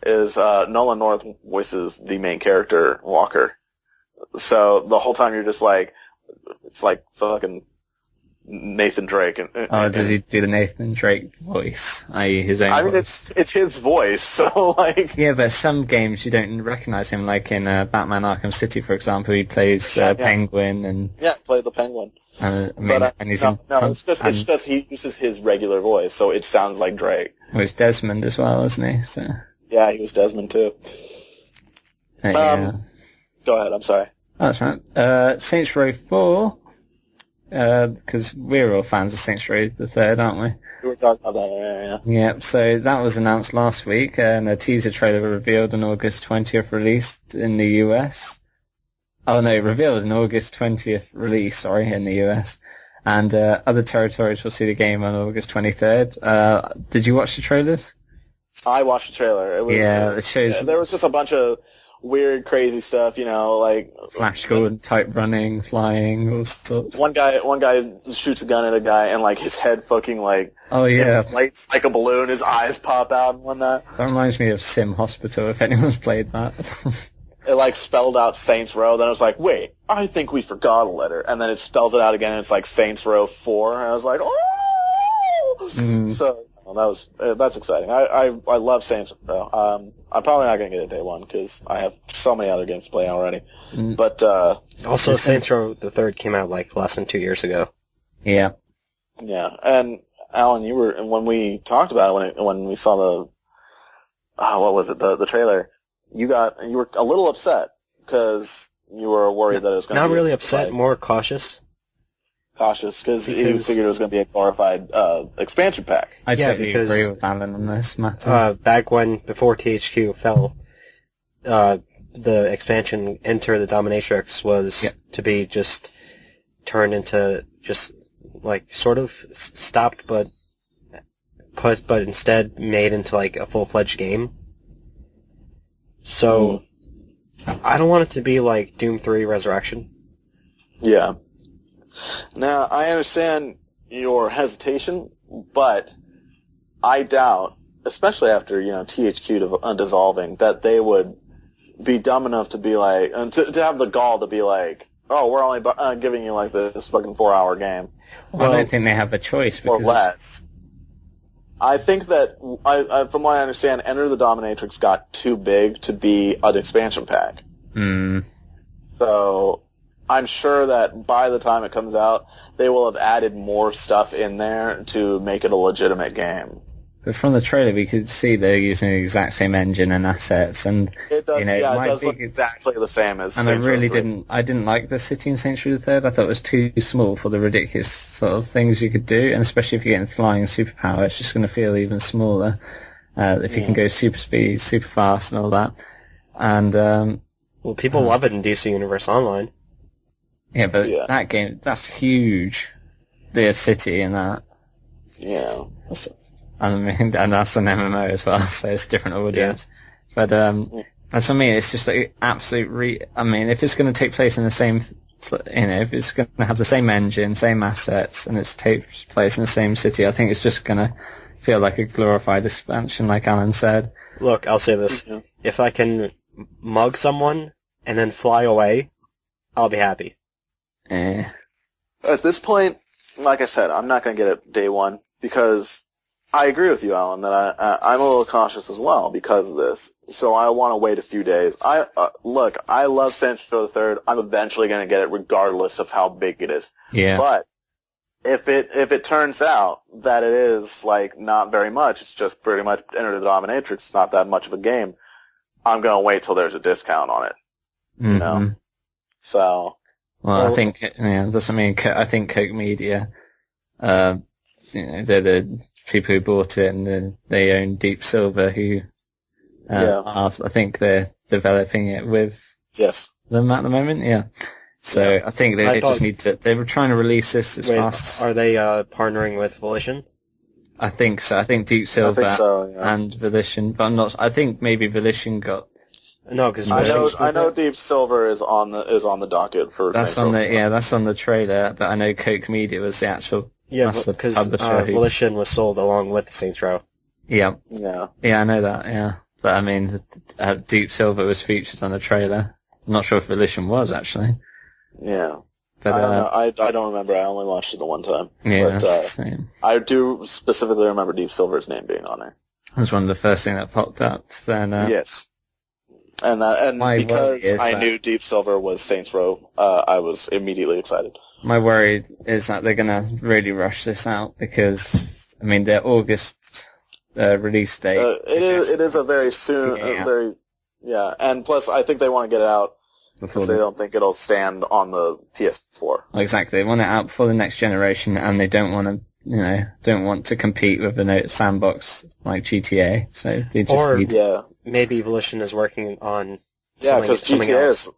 is Nolan North voices the main character, Walker. So the whole time you're just like, it's like fucking Nathan Drake. Does he do the Nathan Drake voice, i.e. his own voice? It's his voice, so like... Yeah, but some games you don't recognize him, like in Batman Arkham City, for example, he plays Penguin and... Yeah, play the Penguin. And he's it's just he uses his regular voice, so it sounds like Drake. Well, it's Desmond as well, isn't he? So... Yeah, he was Desmond too. Yeah. Go ahead, I'm sorry. Oh, that's right. Saints Row 4, because we're all fans of Saints Row the Third, aren't we? We were talking about that earlier, yeah. Yeah, so that was announced last week, and a teaser trailer revealed on August 20th, released in the US. Oh no, revealed in August 20th release, in the US. And other territories will see the game on August 23rd. Did you watch the trailers? I watched the trailer. It shows... There was just a bunch of weird, crazy stuff, like... Flash Gordon type running, flying, all sorts. One guy shoots a gun at a guy, and, his head fucking, Oh, yeah. inflates like a balloon, his eyes pop out and whatnot. That reminds me of Sim Hospital, if anyone's played that. It, spelled out Saints Row, then it was like, wait, I think we forgot a letter. And then it spells it out again, and it's like Saints Row 4, and I was like, oh! So... Well, that's exciting. I love Saints Row. I'm probably not going to get it day one because I have so many other games to play already. But also, Saints Row the Third came out less than 2 years ago. Yeah. Yeah, and Allan, you were when we talked about it when we saw the what was it the trailer? You were a little upset because you were worried that it was going to be not really upset, more cautious. Because you figured it was going to be a glorified expansion pack. I totally agree with Allan on this matter. Back before THQ fell, the expansion Enter the Dominatrix was to be just turned into sort of stopped, but instead made into a full-fledged game. So I don't want it to be like Doom 3 Resurrection. Yeah. Now, I understand your hesitation, but I doubt, especially after, THQ dissolving, that they would be dumb enough to be to have the gall to be oh, we're only giving you this fucking 4-hour game. Well, I don't think they have a choice. Or less. I think that, from what I understand, Enter the Dominatrix got too big to be an expansion pack. So... I'm sure that by the time it comes out, they will have added more stuff in there to make it a legitimate game. But from the trailer, we could see they're using the exact same engine and assets, and it does. It does look exactly the same as. And I didn't like the city in Saints Row the Third. I thought it was too small for the ridiculous sort of things you could do, and especially if you're getting flying superpower, it's just going to feel even smaller. If you can go super speed, super fast, and all that. And well, people love it in DC Universe Online. Yeah, but that game, that's huge. The city and that. Yeah. And that's an MMO as well, so it's a different audience. Yeah. But, that's what I mean, it's just absolute if it's going to take place in the same, if it's going to have the same engine, same assets, and it takes place in the same city, I think it's just going to feel like a glorified expansion, like Allan said. Look, I'll say this. If I can mug someone and then fly away, I'll be happy. At this point, like I said, I'm not going to get it day one because I agree with you, Allan, that I'm a little cautious as well because of this. So I want to wait a few days. I love Saints Row the Third. I'm eventually going to get it regardless of how big it is. Yeah. But if it turns out that it is not very much, it's just pretty much Enter the Dominatrix. It's not that much of a game. I'm going to wait till there's a discount on it. You know. So. Well, I think I think Koch Media, they're the people who bought it, and they own Deep Silver, who I think they're developing it with them at the moment. Yeah, so I think they just need to. They were trying to release this as fast. Are they partnering with Volition? I think so. I think Deep Silver and Volition, but I'm not. I think maybe Volition got. No, because I know Deep Silver is on the docket for. That's on the trailer, but I know Koch Media was the actual. Yeah, because Volition was sold along with Saints Row. Yeah. Yeah. Yeah, I know that. Yeah, but Deep Silver was featured on the trailer. I'm not sure if Volition was actually. Yeah. But, I don't know. I don't remember. I only watched it the one time. Yeah, but, same. I do specifically remember Deep Silver's name being on there. That was one of the first things that popped up. Then, yes. And because I knew Deep Silver was Saints Row, I was immediately excited. My worry is that they're going to really rush this out because, I mean, their August release date. It is a very soon, and plus I think they want to get it out because they don't think it'll stand on the PS4. Exactly, they want it out before the next generation, and they don't want to compete with a sandbox like GTA. So they just maybe Volition is working on because something else.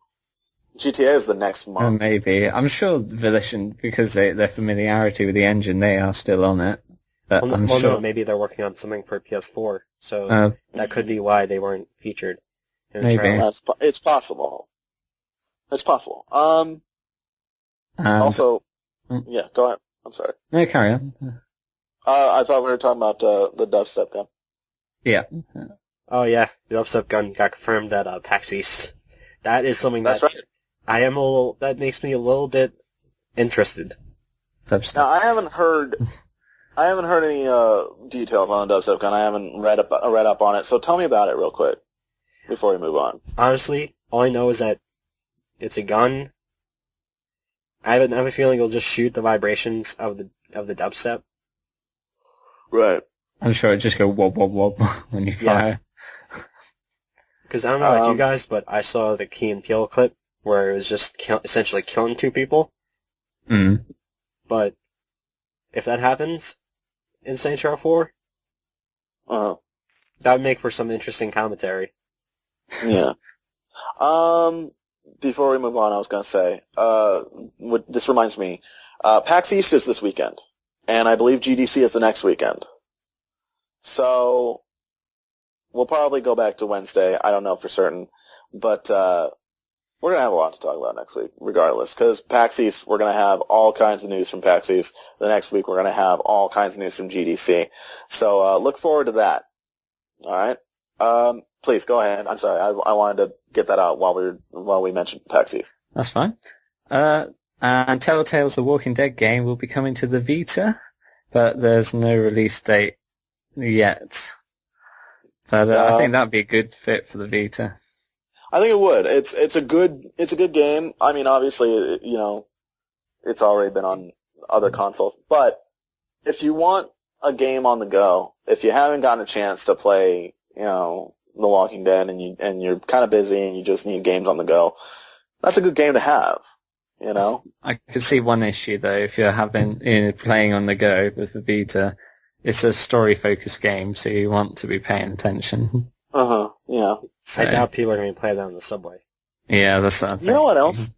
GTA is the next month. Maybe. I'm sure Volition, because their familiarity with the engine, they are still on it. But I'm sure. No, maybe they're working on something for PS4, so that could be why they weren't featured in the trailer. It's possible. It's possible. Also, yeah, go ahead. I'm sorry. No, carry on. I thought we were talking about the dubstep gun. Yeah. Oh yeah, the dubstep gun got confirmed at PAX East. That is something That's right. That makes me a little bit interested. Dubstep. Now I haven't heard any details on the dubstep gun. I haven't read up on it. So tell me about it real quick before we move on. Honestly, all I know is that it's a gun. I have a feeling it'll just shoot the vibrations of the dubstep. Right. I'm sure it'll just go wob wob wob when you fire. Because I don't know about you guys, but I saw the Key and Peele clip where it was just essentially killing two people. Mm. But if that happens in Saints Row 4, that would make for some interesting commentary. Yeah. Before we move on, I was going to say, this reminds me, PAX East is this weekend, and I believe GDC is the next weekend. So we'll probably go back to Wednesday. I don't know for certain, but we're going to have a lot to talk about next week, regardless, because PAX East, we're going to have all kinds of news from PAX East. The next week, we're going to have all kinds of news from GDC. So look forward to that. All right? Please, go ahead. I'm sorry. I wanted to get that out while we mentioned PAX East. That's fine. And Telltale's The Walking Dead game will be coming to the Vita, but there's no release date yet. But I think that'd be a good fit for the Vita. I think it would. It's a good game. I mean, obviously, it's already been on other consoles. But if you want a game on the go, if you haven't gotten a chance to play, The Walking Dead, and you're kind of busy and you just need games on the go, that's a good game to have. I could see one issue though. If you're playing on the go with the Vita, it's a story-focused game, so you want to be paying attention. Yeah. So, I doubt people are going to play that on the subway. Yeah, that's what I'm thinking. You know what else?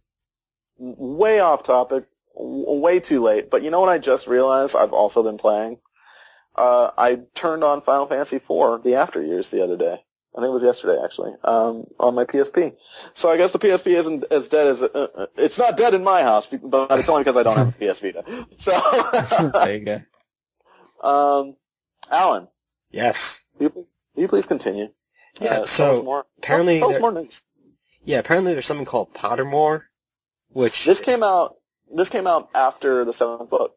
Way off topic, way too late, but you know what I just realized I've also been playing? I turned on Final Fantasy IV, the After Years, the other day. I think it was yesterday, actually, on my PSP. So I guess the PSP isn't as dead as... it's not dead in my house, but it's only because I don't have a PS Vita. So... There you go. Alan. Yes. Will you please continue? Yeah, apparently... Tell us more news. Yeah, apparently there's something called Pottermore, which... This came out after the 7th book.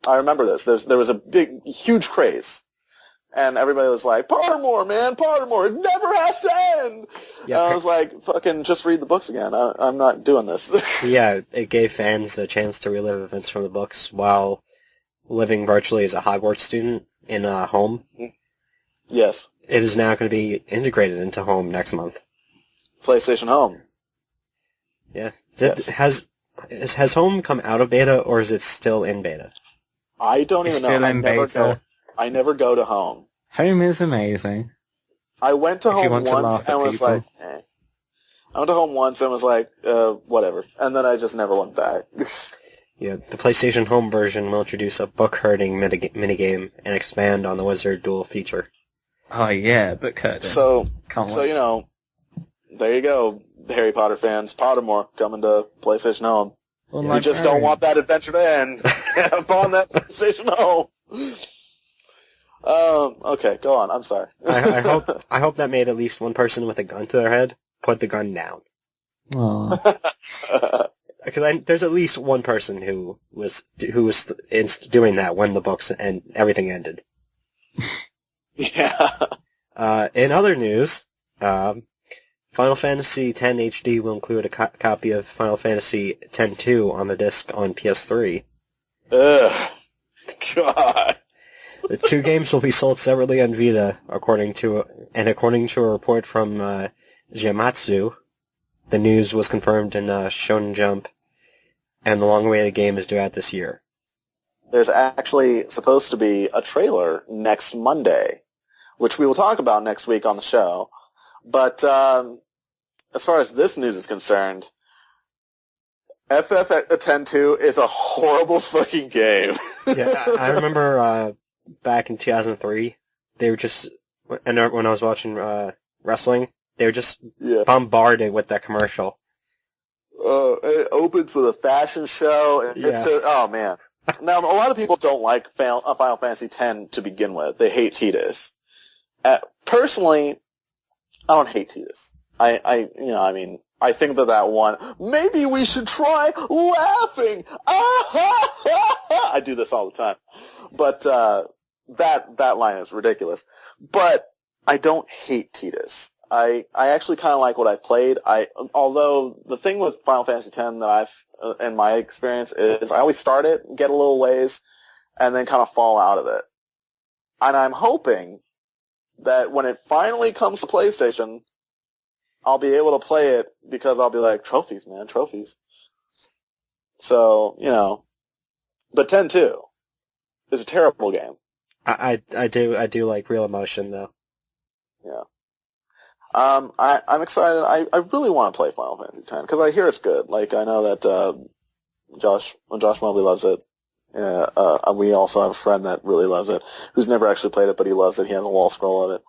I remember this. There was a huge craze. And everybody was like, Pottermore, man, Pottermore, it never has to end! Yeah, and I was like, fucking just read the books again. I'm not doing this. Yeah, it gave fans a chance to relive events from the books while living virtually as a Hogwarts student in a home. Yes. It is now going to be integrated into Home next month. PlayStation Home. Yeah. Yes. Has Home come out of beta, or is it still in beta? I don't even know. Still in beta. I never go to Home. Home is amazing. I went to Home once and was like, eh. I went to Home once and was like, whatever. And then I just never went back. Yeah, the PlayStation Home version will introduce a book-herding minigame and expand on the Wizard Duel feature. Oh yeah, book herding. So there you go, Harry Potter fans. Pottermore coming to PlayStation Home. Well, you just don't want that adventure to end upon that PlayStation Home. Okay, go on. I'm sorry. I hope that made at least one person with a gun to their head put the gun down. Aww. Because there's at least one person who was doing that when the books and everything ended. Yeah. In other news, Final Fantasy X HD will include a copy of Final Fantasy X-2 on the disc on PS3. Ugh. God. The two games will be sold separately on Vita, according to a report from Gematsu. The news was confirmed in Shonen Jump, and the long-awaited game is due out this year. There's actually supposed to be a trailer next Monday, which we will talk about next week on the show. But as far as this news is concerned, FF X-2 is a horrible fucking game. Yeah, I remember back in 2003, they were just, when I was watching wrestling, they were just bombarded with that commercial. It opens with a fashion show. And it's just, oh, man. Now, a lot of people don't like Final Fantasy X to begin with. They hate Tidus. Personally, I don't hate Tidus. I think that one, maybe we should try laughing. I do this all the time. But that line is ridiculous. But I don't hate Tidus. I actually kind of like what I played. Although the thing with Final Fantasy X that in my experience, is I always start it, get a little ways, and then kind of fall out of it. And I'm hoping that when it finally comes to PlayStation, I'll be able to play it because I'll be like, trophies, man, trophies. So, but 10-2 is a terrible game. I do like Real Emotion, though. Yeah. I'm excited. I really want to play Final Fantasy X because I hear it's good. Like, I know that Josh Mobley loves it. We also have a friend that really loves it, who's never actually played it, but he loves it. He has a wall scroll of it.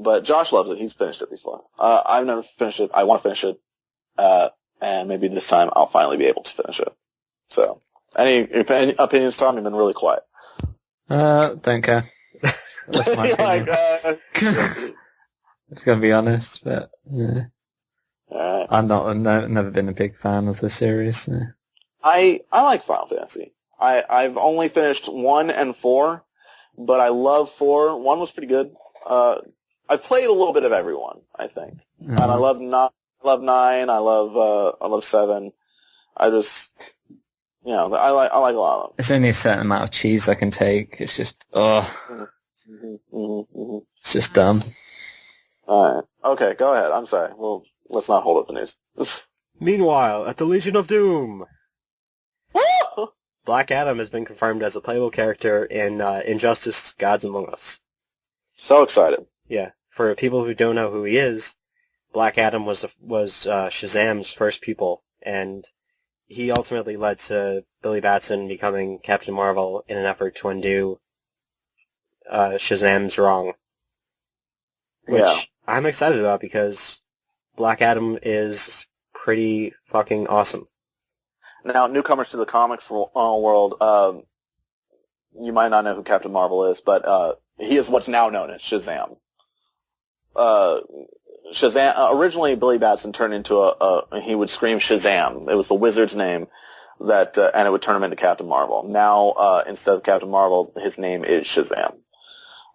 But Josh loves it. He's finished it before. I've never finished it. I want to finish it. And maybe this time I'll finally be able to finish it. So, any opinions, Tom? You've been really quiet. Don't care. That's my opinion. I'm gonna be honest, but yeah. I've never been a big fan of the series. So. I like Final Fantasy. I've only finished 1 and 4, but I love 4. 1 was pretty good. I've played a little bit of every one, I think, and I love 9. I love 7. I just, I like a lot of them. There's only a certain amount of cheese I can take. It's just, it's just dumb. All right. Okay, go ahead. I'm sorry. Well, let's not hold up the news. Meanwhile, at the Legion of Doom, Black Adam has been confirmed as a playable character in Injustice: Gods Among Us. So excited. Yeah. For people who don't know who he is, Black Adam was Shazam's first pupil, and he ultimately led to Billy Batson becoming Captain Marvel in an effort to undo Shazam's wrong. Which I'm excited about because Black Adam is pretty fucking awesome. Now, newcomers to the comics world, you might not know who Captain Marvel is, but he is what's now known as Shazam. Shazam, originally Billy Batson turned into he would scream Shazam. It was the wizard's name and it would turn him into Captain Marvel. Now, instead of Captain Marvel, his name is Shazam.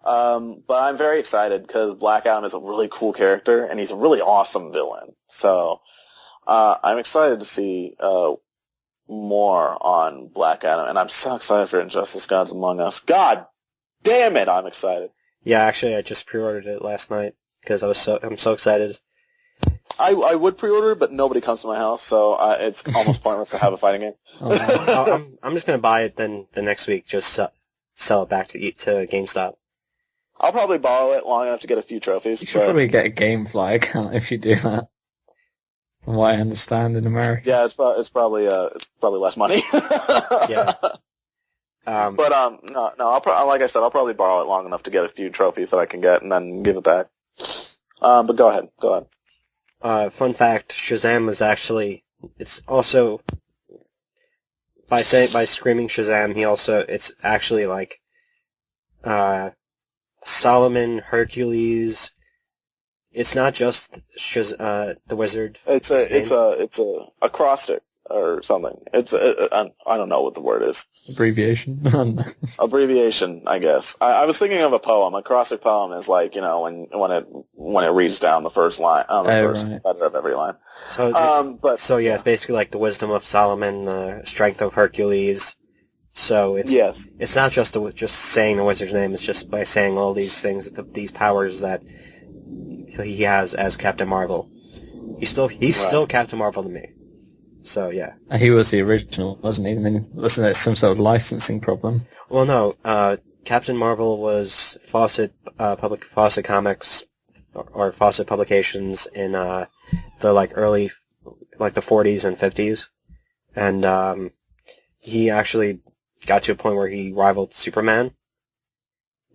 But I'm very excited because Black Adam is a really cool character and he's a really awesome villain. So, I'm excited to see, more on Black Adam, and I'm so excited for Injustice: Gods Among Us. God damn it, I'm excited. Yeah, actually, I just pre-ordered it last night because I'm so excited. I would pre-order, but nobody comes to my house, so it's almost pointless to have a fighting game. I'm just gonna buy it then the next week. Just sell it back to GameStop. I'll probably borrow it long enough to get a few trophies. You should probably get a GameFly account if you do that. From what I understand in America. Yeah, it's probably less money. Yeah. But no. Like I said, I'll probably borrow it long enough to get a few trophies that I can get and then give it back. But go ahead. Fun fact: Shazam was actually. It's also by screaming Shazam. It's actually like Solomon, Hercules. It's not just the wizard. It's a acrostic. or something. It's I don't know what the word is. Abbreviation. Abbreviation, I guess. I was thinking of a poem. A acrostic poem is like, you know, when it reads down the first line, the first letter of every line. So it's basically like the wisdom of Solomon, the strength of Hercules. So it's not just saying the wizard's name. It's just by saying all these things, these powers that he has as Captain Marvel. He's still Captain Marvel to me. So yeah. He was the original, wasn't he? And then wasn't it some sort of licensing problem? Well, no. Captain Marvel was Fawcett Comics or Fawcett Publications in the early the 40s and 50s, and he actually got to a point where he rivaled Superman.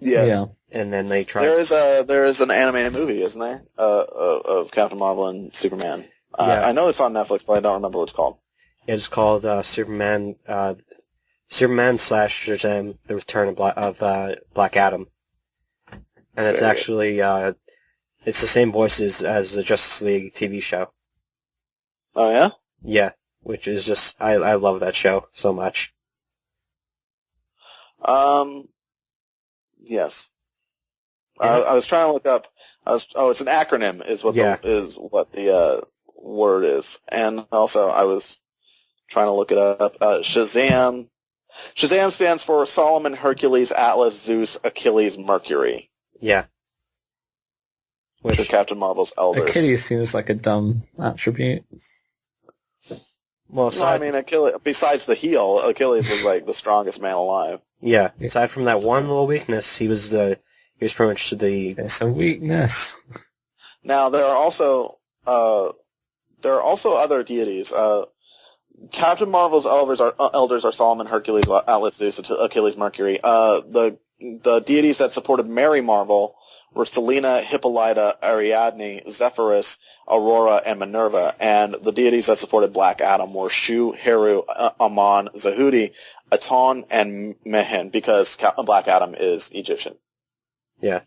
Yes. Yeah. And then they tried. There is an animated movie, isn't there, of Captain Marvel and Superman. I know it's on Netflix, but I don't remember what it's called. It's called Superman / Shazam: The Return of Black Adam, and it's actually it's the same voices as the Justice League TV show. Oh yeah. Yeah, which is just I love that show so much. Yes. I was trying to look up. It's an acronym, is what the word is, and also I was trying to look it up. Shazam. Shazam stands for Solomon, Hercules, Atlas, Zeus, Achilles, Mercury. Yeah. Which is Captain Marvel's elders. Achilles seems like a dumb attribute. Well, Achilles, besides the heel, Achilles was like the strongest man alive. Yeah. Aside from that one little weakness, he was pretty much It's a weakness. Now there are also other deities. Captain Marvel's elders are Solomon, Hercules, Atlas, Zeus, Achilles, Mercury. The deities that supported Mary Marvel were Selena, Hippolyta, Ariadne, Zephyrus, Aurora, and Minerva. And the deities that supported Black Adam were Shu, Heru, Ammon, Zahudi, Aton, and Mehen, because Black Adam is Egyptian. Yeah.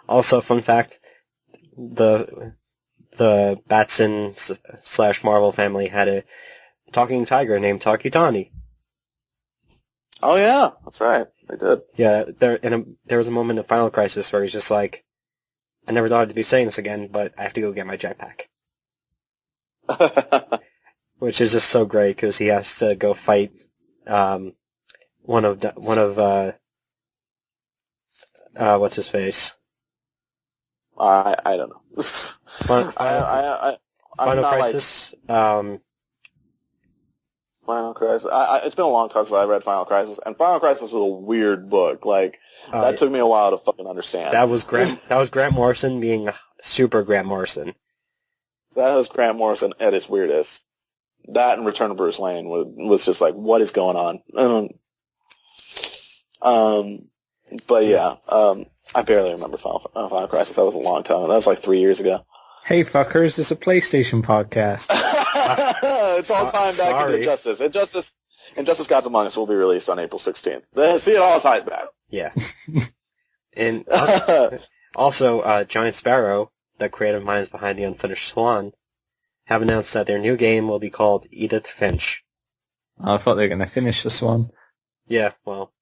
Also, fun fact, the Batson / Marvel family had a talking tiger named Takitani. Oh yeah, that's right. They did. Yeah, there was a moment in Final Crisis where he's just like, I never thought I'd be saying this again, but I have to go get my jetpack. Which is just so great because he has to go fight one of what's his face? I don't know. Final Crisis. Final Crisis. It's been a long time since I read Final Crisis, and Final Crisis was a weird book. That took me a while to fucking understand. That was Grant Morrison being super Grant Morrison. That was Grant Morrison at his weirdest. That and Return of Bruce Wayne was just like, what is going on? But yeah, I barely remember Final Crisis. That was a long time. That was like 3 years ago. Hey fuckers, it's a PlayStation podcast. It's all time back into Injustice. Injustice Gods Among Us will be released on April 16th. See, it all ties back. Yeah. And also, Giant Sparrow, the creative minds behind The Unfinished Swan, have announced that their new game will be called Edith Finch. I thought they were going to finish the Swan. Yeah, well.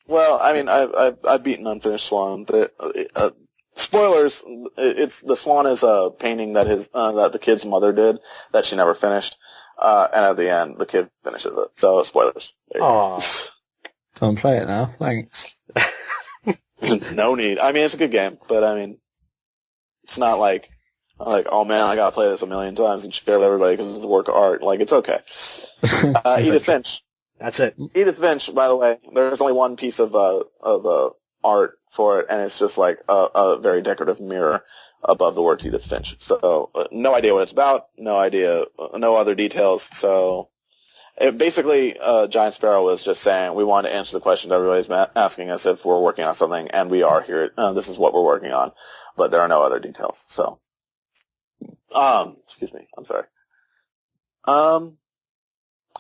Well, I mean, I've beaten Unfinished Swan. Spoilers. The Swan is a painting that the kid's mother did that she never finished, and at the end the kid finishes it. So spoilers. Aww. Don't play it now. Thanks. No need. I mean, it's a good game, but I mean, it's not like oh man, I gotta play this a million times and share with everybody because it's a work of art. Like, it's okay. Edith Finch. That's it. Edith Finch. By the way, there's only one piece of art for it, and it's just like a very decorative mirror above the words Edith Finch. So no idea what it's about, no idea, no other details. So basically, Giant Sparrow was just saying we want to answer the question everybody's asking us if we're working on something, and we are here. This is what we're working on, but there are no other details. So, excuse me, I'm sorry.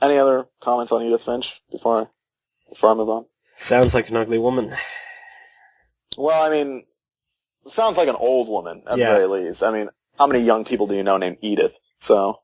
Any other comments on Edith Finch before I move on? Sounds like an ugly woman. Well, I mean, it sounds like an old woman, at the very least. I mean, how many young people do you know named Edith? So,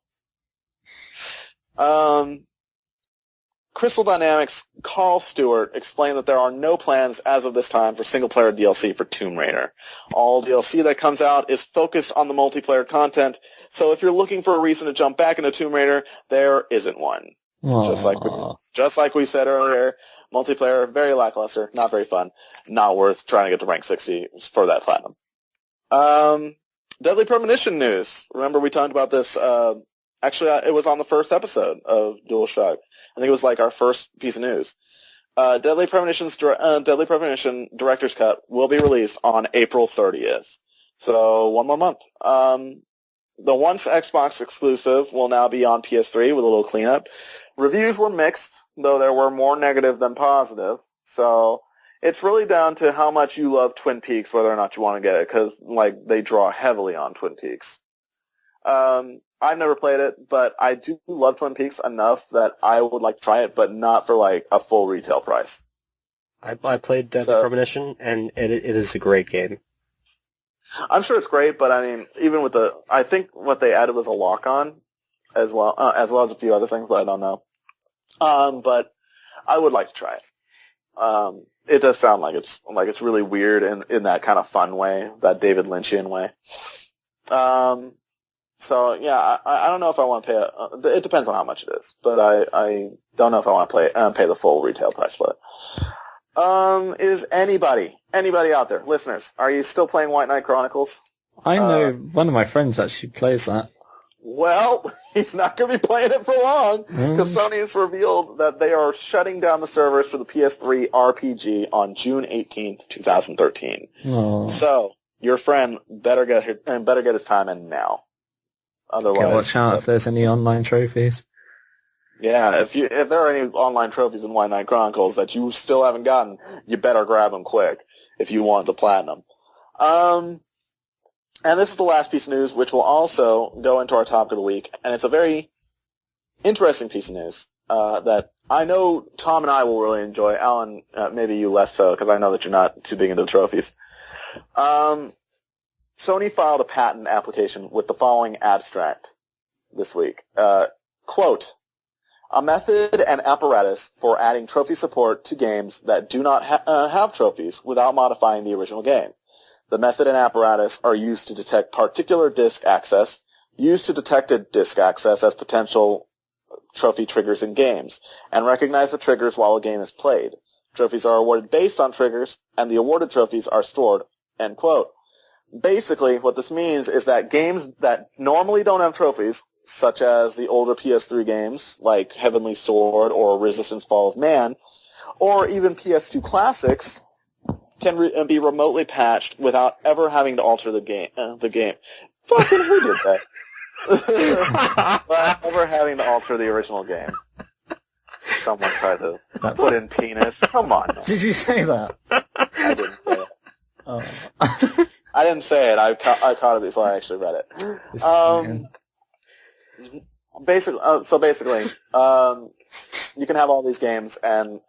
Crystal Dynamics' Carl Stewart explained that there are no plans as of this time for single-player DLC for Tomb Raider. All DLC that comes out is focused on the multiplayer content, so if you're looking for a reason to jump back into Tomb Raider, there isn't one. Just like we said earlier, multiplayer, very lackluster, not very fun, not worth trying to get to rank 60 for that platinum. Deadly Premonition news. Remember we talked about this, actually it was on the first episode of Dual Shock. I think it was like our first piece of news. Deadly Premonition Director's Cut will be released on April 30th. So one more month. The once Xbox exclusive will now be on PS3 with a little cleanup. Reviews were mixed, though there were more negative than positive. So it's really down to how much you love Twin Peaks, whether or not you want to get it, because like they draw heavily on Twin Peaks. I've never played it, but I do love Twin Peaks enough that I would like to try it, but not for like a full retail price. I played Deadly Premonition, and it is a great game. I'm sure it's great, but I mean, even with I think what they added was a lock-on as well as a few other things, but I don't know. But I would like to try it. It does sound like it's really weird in that kind of fun way, that David Lynchian way. So yeah, I don't know if I want to pay. It depends on how much it is, but I don't know if I want to pay the full retail price for it. Is anybody out there, listeners, are you still playing White Knight Chronicles? I know one of my friends actually plays that. Well, he's not going to be playing it for long because Sony has revealed that they are shutting down the servers for the PS3 RPG on June 18th, 2013. Oh. So your friend better get his time in now. Otherwise, watch out if there's any online trophies. Yeah, if there are any online trophies in White Knight Chronicles that you still haven't gotten, you better grab them quick if you want the platinum. And this is the last piece of news, which will also go into our topic of the week, and it's a very interesting piece of news that I know Tom and I will really enjoy. Allan, maybe you less so, because I know that you're not too big into the trophies. Sony filed a patent application with the following abstract this week. Quote, a method and apparatus for adding trophy support to games that do not have trophies without modifying the original game. The method and apparatus are used to detect particular disk access, used to detected disk access as potential trophy triggers in games, and recognize the triggers while a game is played. Trophies are awarded based on triggers, and the awarded trophies are stored, end quote. Basically, what this means is that games that normally don't have trophies, such as the older PS3 games like Heavenly Sword or Resistance Fall of Man, or even PS2 classics, can be remotely patched without ever having to alter the game. Fucking who did that? Without ever having to alter the original game. Someone tried to put in penis. Come on. Man. Did you say that? I didn't say it. Oh. I didn't say it. I caught it before I actually read it. Basically, you can have all these games and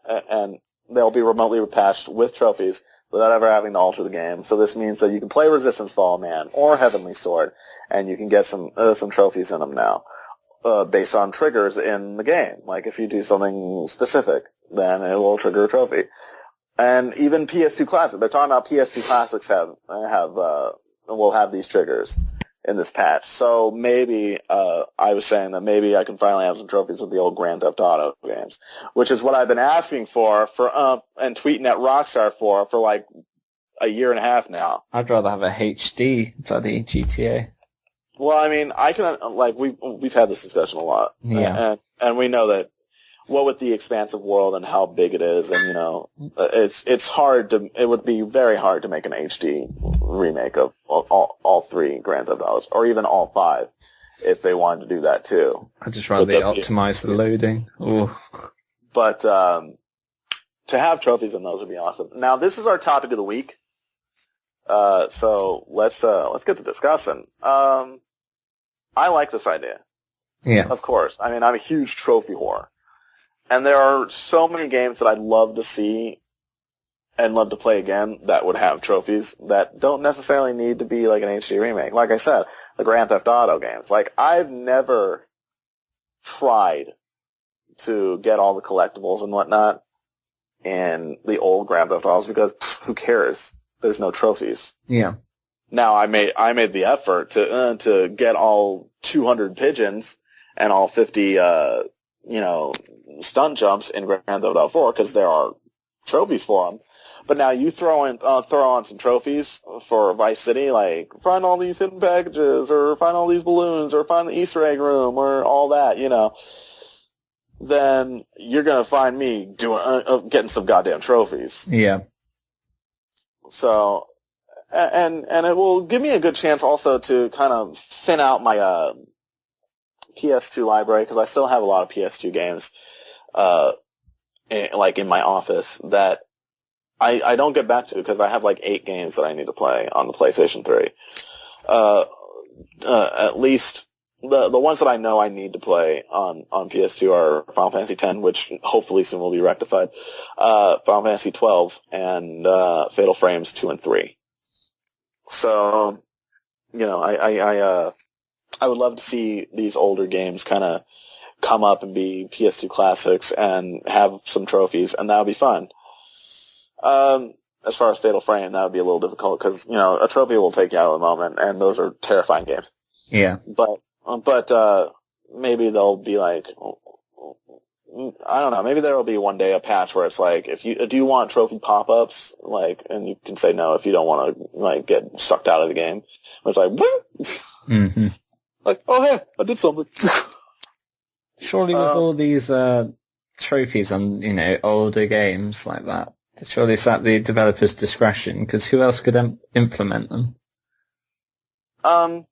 they'll be remotely patched with trophies without ever having to alter the game. So this means that you can play Resistance Fall of Man or Heavenly Sword, and you can get some trophies in them now, based on triggers in the game. Like if you do something specific, then it will trigger a trophy. And even PS2 Classic, they're talking about PS2 Classics will have these triggers in this patch. So maybe, I was saying that maybe I can finally have some trophies with the old Grand Theft Auto games, which is what I've been asking for and tweeting at Rockstar for like a year and a half now. I'd rather have a HD bloody GTA. Well, I mean, I can, like, we've had this discussion a lot. Yeah. And we know that what with the expansive world and how big it is, and it would be very hard to make an HD remake of all three Grand Theft Autos, or even all five, if they wanted to do that too. I'd just rather they optimize the loading. Ooh. But to have trophies in those would be awesome. Now, this is our topic of the week, so let's get to discussing. I like this idea. Yeah. Of course. I mean, I'm a huge trophy whore. And there are so many games that I'd love to see and love to play again that would have trophies that don't necessarily need to be like an HD remake. Like I said, the Grand Theft Auto games. Like, I've never tried to get all the collectibles and whatnot in the old Grand Theft Autos because who cares? There's no trophies. Yeah. Now I made the effort to get all 200 pigeons and all 50 stunt jumps in Grand Theft Auto 4 because there are trophies for them. But now you throw on some trophies for Vice City, like find all these hidden packages, or find all these balloons, or find the Easter egg room, or all that, then you're gonna find me doing getting some goddamn trophies. Yeah. So, and it will give me a good chance also to kind of thin out my PS2 library because I still have a lot of PS2 games, like in my office that I don't get back to because I have like 8 games that I need to play on the PlayStation 3. At least the ones that I know I need to play on PS2 are Final Fantasy X, which hopefully soon will be rectified, Final Fantasy 12, and Fatal Frames 2 and 3. So, I would love to see these older games kind of come up and be PS2 classics and have some trophies, and that would be fun. As far as Fatal Frame, that would be a little difficult because, a trophy will take you out of the moment, and those are terrifying games. Yeah. But maybe they'll be like, I don't know, maybe there will be one day a patch where it's like, do you want trophy pop-ups? Like, and you can say no if you don't want to, like, get sucked out of the game. It's like, mm-hmm. Like, oh, hey, I did something. Surely with all these trophies on, older games like that, surely it's at the developer's discretion, because who else could implement them? I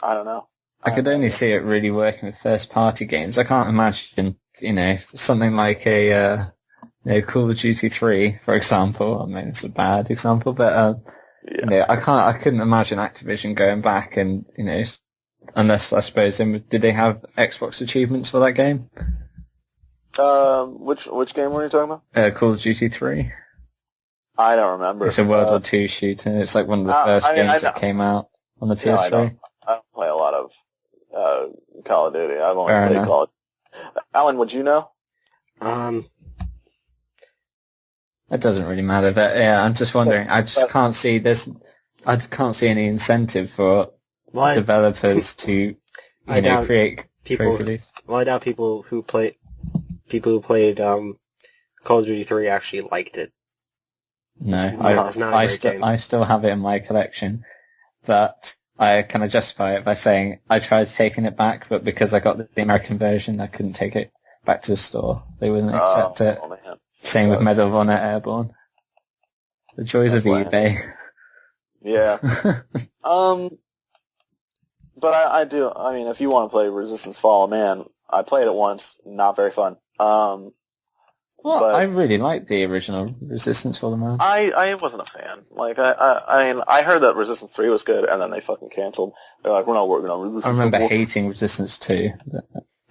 don't know. I could only see it really working with first-party games. I can't imagine, something like a Call of Duty 3, for example. I mean, it's a bad example, but I couldn't imagine Activision going back and unless I suppose did they have Xbox achievements for that game? Which game were you talking about? Call of Duty 3. I don't remember. It's a World War II shooter. It's like one of the first games that came out on the PS3. I don't play a lot of Call of Duty. I've only played Call of Duty. Allan, would you know? It doesn't really matter, but yeah, I'm just wondering. I just can't see this. I can't see any incentive for developers to create trophies. Well, I doubt people who played Call of Duty 3 actually liked it. No, it's not a great game. I still have it in my collection, but I kind of justify it by saying I tried taking it back, but because I got the American version, I couldn't take it back to the store. They wouldn't accept it. Oh, man. Same with Medal of Honor Airborne. The joys of eBay. Yeah. But I do. I mean, if you want to play Resistance Fall, man, I played it once. Not very fun. Well, I really liked the original Resistance Fall, man. I wasn't a fan. Like, I heard that Resistance 3 was good, and then they fucking canceled. They're like, we're not working on Resistance 4. I remember hating Resistance 2.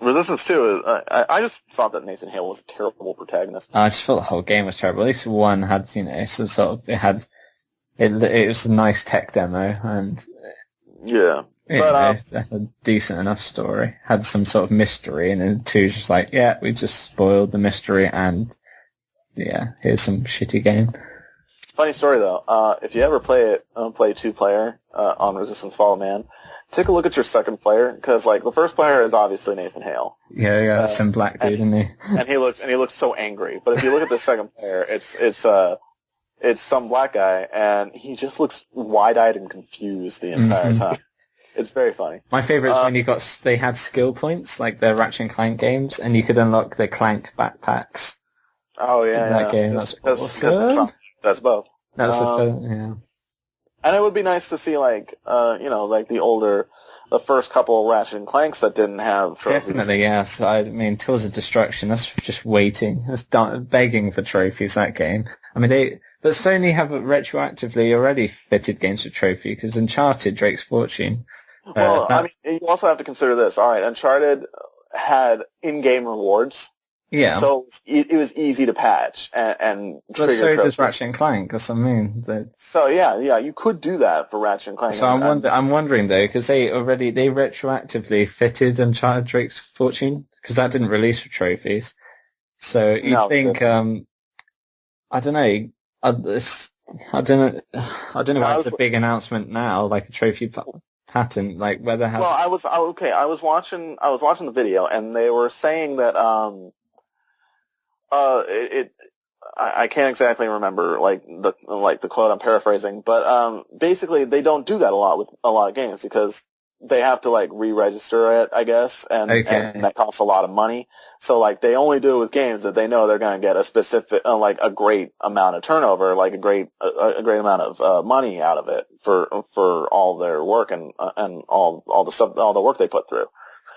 Resistance 2 I just thought that Nathan Hale was a terrible protagonist. I just thought the whole game was terrible. At least one had, some sort of, it was a nice tech demo, and yeah. But a decent enough story. Had some sort of mystery, and then 2 just like, yeah, we just spoiled the mystery, and yeah, here's some shitty game. Funny story though. If you ever play 2-player on Resistance Fall, man, take a look at your second player because like the first player is obviously Nathan Hale. Yeah, some black dude, isn't he? and he looks so angry. But if you look at the second player, it's some black guy, and he just looks wide-eyed and confused the entire time. It's very funny. My favourite is when they had skill points, like the Ratchet and Clank games, and you could unlock the Clank backpacks. Oh yeah, in that game. That's awesome. That's both. That's yeah. And it would be nice to see like like the first couple of Ratchet and Clanks that didn't have trophies. Definitely, yes. I mean, Tools of Destruction. That's just waiting. That's begging for trophies. That game. I mean, but Sony have retroactively already fitted games with trophy because Uncharted, Drake's Fortune. Well, I mean, you also have to consider this. All right, Uncharted had in-game rewards. Yeah. So it was easy to patch and trigger but so trophies. does Ratchet and Clank. That's what I mean. So yeah, you could do that for Ratchet and Clank. So I'm wondering though, because they retroactively fitted Uncharted Drake's Fortune because that didn't release for trophies. So you think, I don't know, I don't know why it's a big announcement now, like a trophy patent, like whether. Well, I was watching the video, and they were saying that I can't exactly remember like the quote. I'm paraphrasing, but basically they don't do that a lot with a lot of games because they have to like re-register it, I guess, and that costs a lot of money. So like they only do it with games that they know they're going to get a specific like a great amount of turnover, like a great amount of money out of it for all their work and all the work they put through.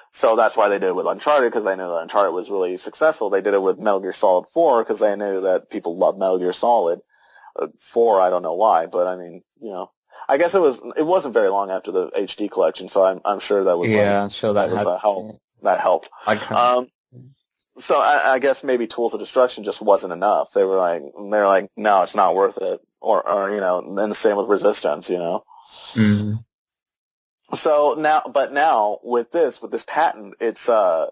So that's why they did it with Uncharted, because they knew that Uncharted was really successful. They did it with Metal Gear Solid 4 because they knew that people love Metal Gear Solid 4. I don't know why, but I mean, I guess it wasn't very long after the HD collection, so I'm sure that was I'm sure that helped. So I guess maybe Tools of Destruction just wasn't enough. They were like, no, it's not worth it, or and the same with Resistance, Mm. So now with this patent, it's going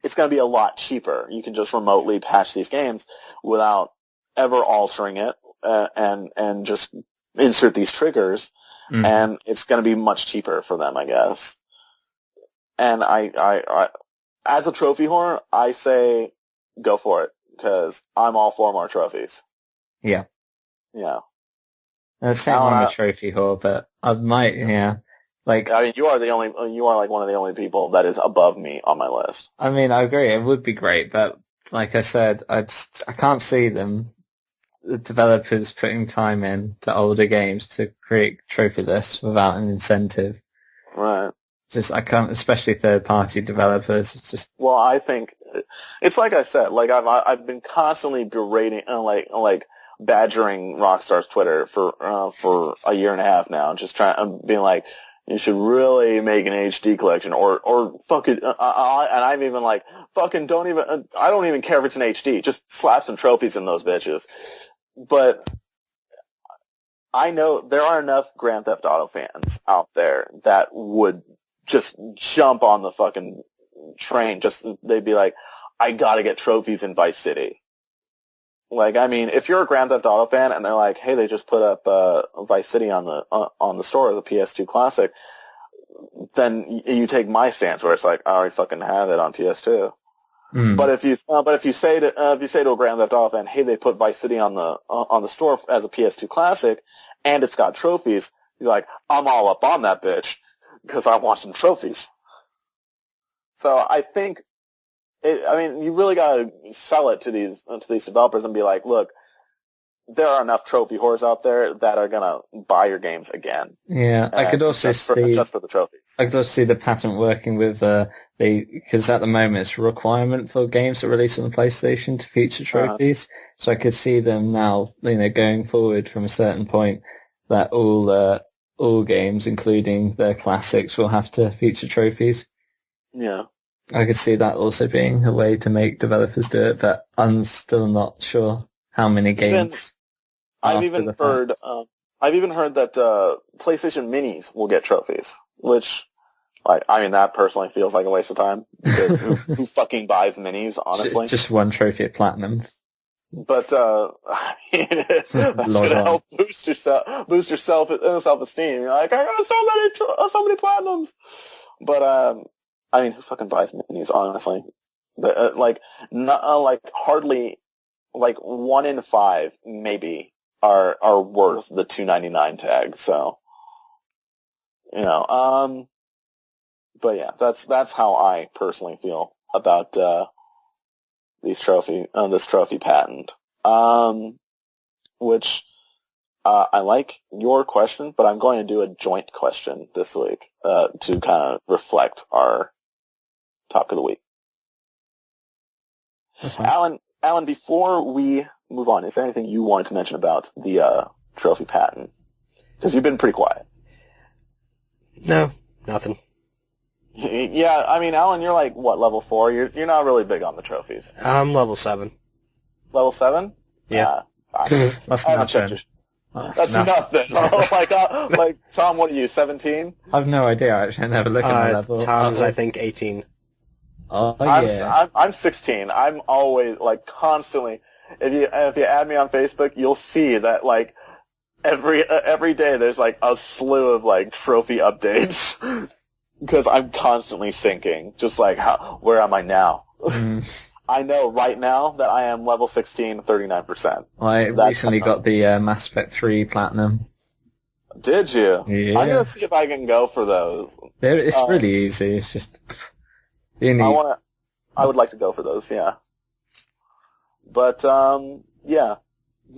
to be a lot cheaper. You can just remotely patch these games without ever altering it, and just insert these triggers, and it's going to be much cheaper for them, I guess. And I as a trophy whore, I say go for it, because I'm all for more trophies. Yeah. Yeah. Same, I'm a trophy whore, but I might, Like, I mean, you are like one of the only people that is above me on my list. I mean, I agree, it would be great, but like I said, I can't see the developers putting time in to older games to create trophy lists without an incentive. Right. I can't, especially third-party developers. It's just. Well, I think it's like I said. Like I've been constantly berating, like badgering Rockstar's Twitter for a year and a half now, just being like, you should really make an HD collection, or fuck it. And I'm even like, fucking don't even. I don't even care if it's an HD. Just slap some trophies in those bitches. But I know there are enough Grand Theft Auto fans out there that would just jump on the fucking train. They'd be like, I gotta get trophies in Vice City. Like, I mean, if you're a Grand Theft Auto fan and they're like, hey, they just put up Vice City on the store, the PS2 Classic, then you take my stance where it's like, I already fucking have it on PS2. Mm. But if you say to a Grand Theft Auto fan, hey, they put Vice City on the store as a PS2 Classic, and it's got trophies, you're like, I'm all up on that bitch because I want some trophies. So I think. You really gotta sell it to these developers and be like, look, there are enough trophy whores out there that are gonna buy your games again. Yeah, I could also see just for the trophies. I could also see the patent working with because at the moment it's a requirement for games that release on the PlayStation to feature trophies. So I could see them now, going forward from a certain point that all games, including the classics, will have to feature trophies. Yeah. I could see that also being a way to make developers do it, but I'm still not sure how many games. I've even heard that PlayStation Minis will get trophies, which, that personally feels like a waste of time, because who fucking buys Minis, honestly? Just one trophy at Platinum. But that's gonna help boost your self-esteem. You're like, I got so many Platinums, but who fucking buys Minis, honestly? But, hardly, 1 in 5, maybe, are worth the $2.99 tag, so, but yeah, that's how I personally feel about, this trophy patent. Which, I like your question, but I'm going to do a joint question this week, to kind of reflect our topic of the week. That's fine. Allan, before we move on, is there anything you wanted to mention about the trophy patent? Because you've been pretty quiet. No, nothing. Yeah, Allan, you're like, what, level 4? You're not really big on the trophies. I'm level 7. Level 7? Yeah. That's nothing. That's nothing. Like, Tom, what are you, 17? I've no idea, actually. I never look at my level. Tom's, I think, 18. Oh yeah. I'm 16. I'm always like constantly. If you add me on Facebook, you'll see that like every day there's like a slew of like trophy updates because I'm constantly sinking. Just like where am I now? I know right now that I am level 16, 39%. I recently got the Mass Effect 3 Platinum. Did you? Yeah. I'm gonna see if I can go for those. It's really easy. It's just I would like to go for those. Yeah. But yeah.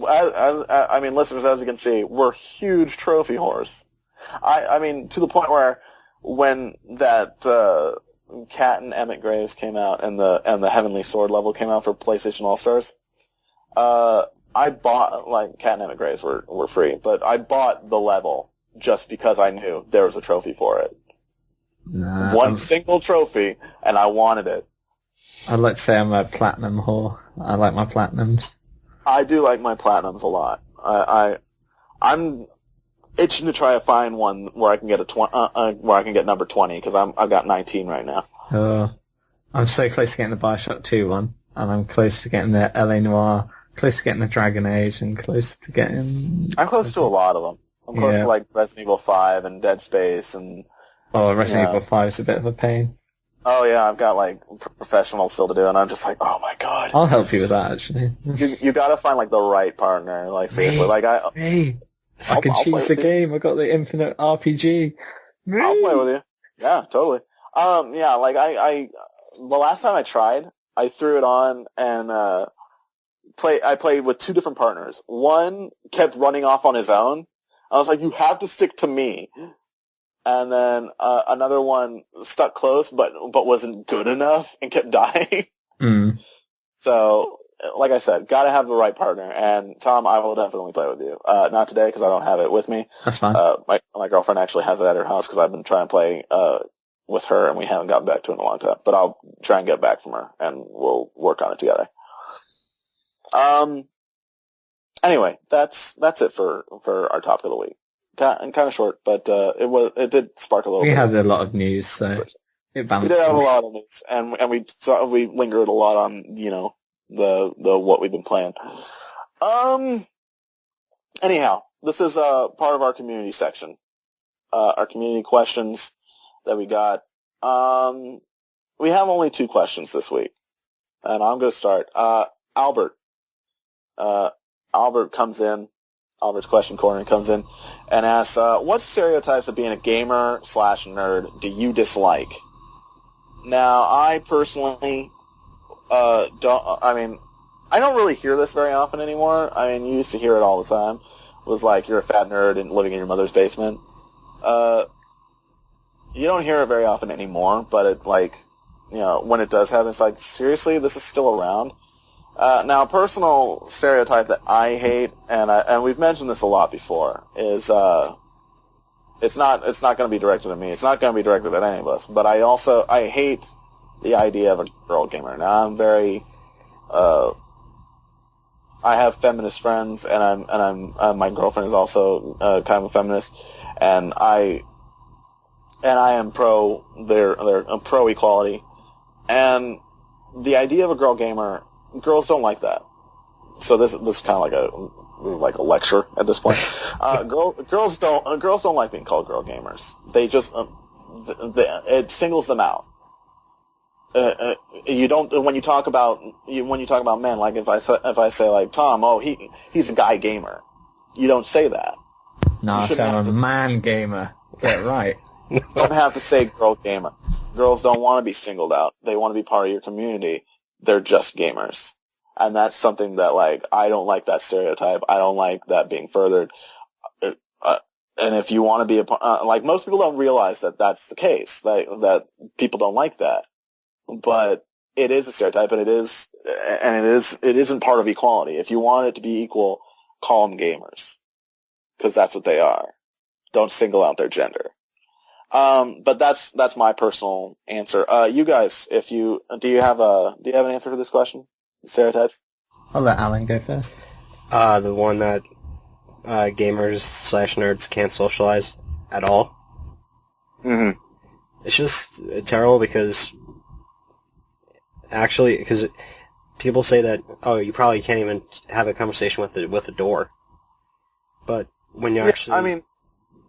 I mean, listeners, as you can see, we're huge trophy whores. I mean, to the point where when that Cat and Emmett Graves came out and the Heavenly Sword level came out for PlayStation All Stars, I bought, like, Cat and Emmett Graves were free, but I bought the level just because I knew there was a trophy for it. Nah, One single trophy, and I wanted it. I'd like to say I'm a platinum whore. I like my platinums. I do like my platinums a lot. I'm itching to try to find one where I can get where I can get number 20 because I've got 19 right now. I'm so close to getting the Bioshock 2 one, and I'm close to getting the LA Noire, close to getting the Dragon Age, and close to getting... I'm close to a lot of them. I'm close to like Resident Evil 5 and Dead Space and... Oh, Resident Evil 5 is a bit of a pain. Oh yeah, I've got like professional still to do, and I'm just like, oh my god. I'll help you with that, actually. You gotta find like the right partner, like seriously, like I can choose the game. I got the Infinite RPG. I'll play with you. Yeah, totally. Yeah, like I the last time I tried, I threw it on and I played with two different partners. One kept running off on his own. I was like, you have to stick to me. And then another one stuck close, but wasn't good enough and kept dying. So, like I said, gotta have the right partner. And Tom, I will definitely play with you. Not today because I don't have it with me. That's fine. My girlfriend actually has it at her house because I've been trying to play with her and we haven't gotten back to it in a long time. But I'll try and get back from her and we'll work on it together. Anyway, that's it for our topic of the week. Kind of short, but it did spark a little. We bit. had a lot of news, so it balances. We did have a lot of news, and we lingered a lot on the what we've been playing. Anyhow, this is part of our community section, our community questions that we got. We have only 2 questions this week, and I'm going to start. Albert comes in. Albert's question corner comes in and asks, what stereotypes of being a gamer/nerd do you dislike? Now, I personally I don't really hear this very often anymore. I mean, you used to hear it all the time. It was like, you're a fat nerd and living in your mother's basement. You don't hear it very often anymore, but it's like, when it does happen, it's like, seriously, this is still around? Now, a personal stereotype that I hate, and we've mentioned this a lot before, is it's not going to be directed at me. It's not going to be directed at any of us. But I hate the idea of a girl gamer. Now, I'm very I have feminist friends, and my girlfriend is also kind of a feminist, and I am pro pro equality, and the idea of a girl gamer. Girls don't like that. So this is kind of like a lecture at this point. Girls don't like being called girl gamers. They just it singles them out. You don't when you talk about men. Like if I say like Tom, he's a guy gamer. You don't say that. No, I say I'm a man gamer. Get it right. You don't have to say girl gamer. Girls don't want to be singled out. They want to be part of your community. They're just gamers. And that's something that, like, I don't like that stereotype. I don't like that being furthered. And if you want to be like, most people don't realize that that's the case, that people don't like that. But it is a stereotype, and it isn't part of equality. If you want it to be equal, call them gamers. Because that's what they are. Don't single out their gender. But that's my personal answer. You guys, do you have an answer for this question? Stereotypes? I'll let Allan go first. The one that gamers/nerds can't socialize at all. Mm-hmm. It's just terrible because actually, because people say that, oh, you probably can't even have a conversation with a door. But when you actually... I mean,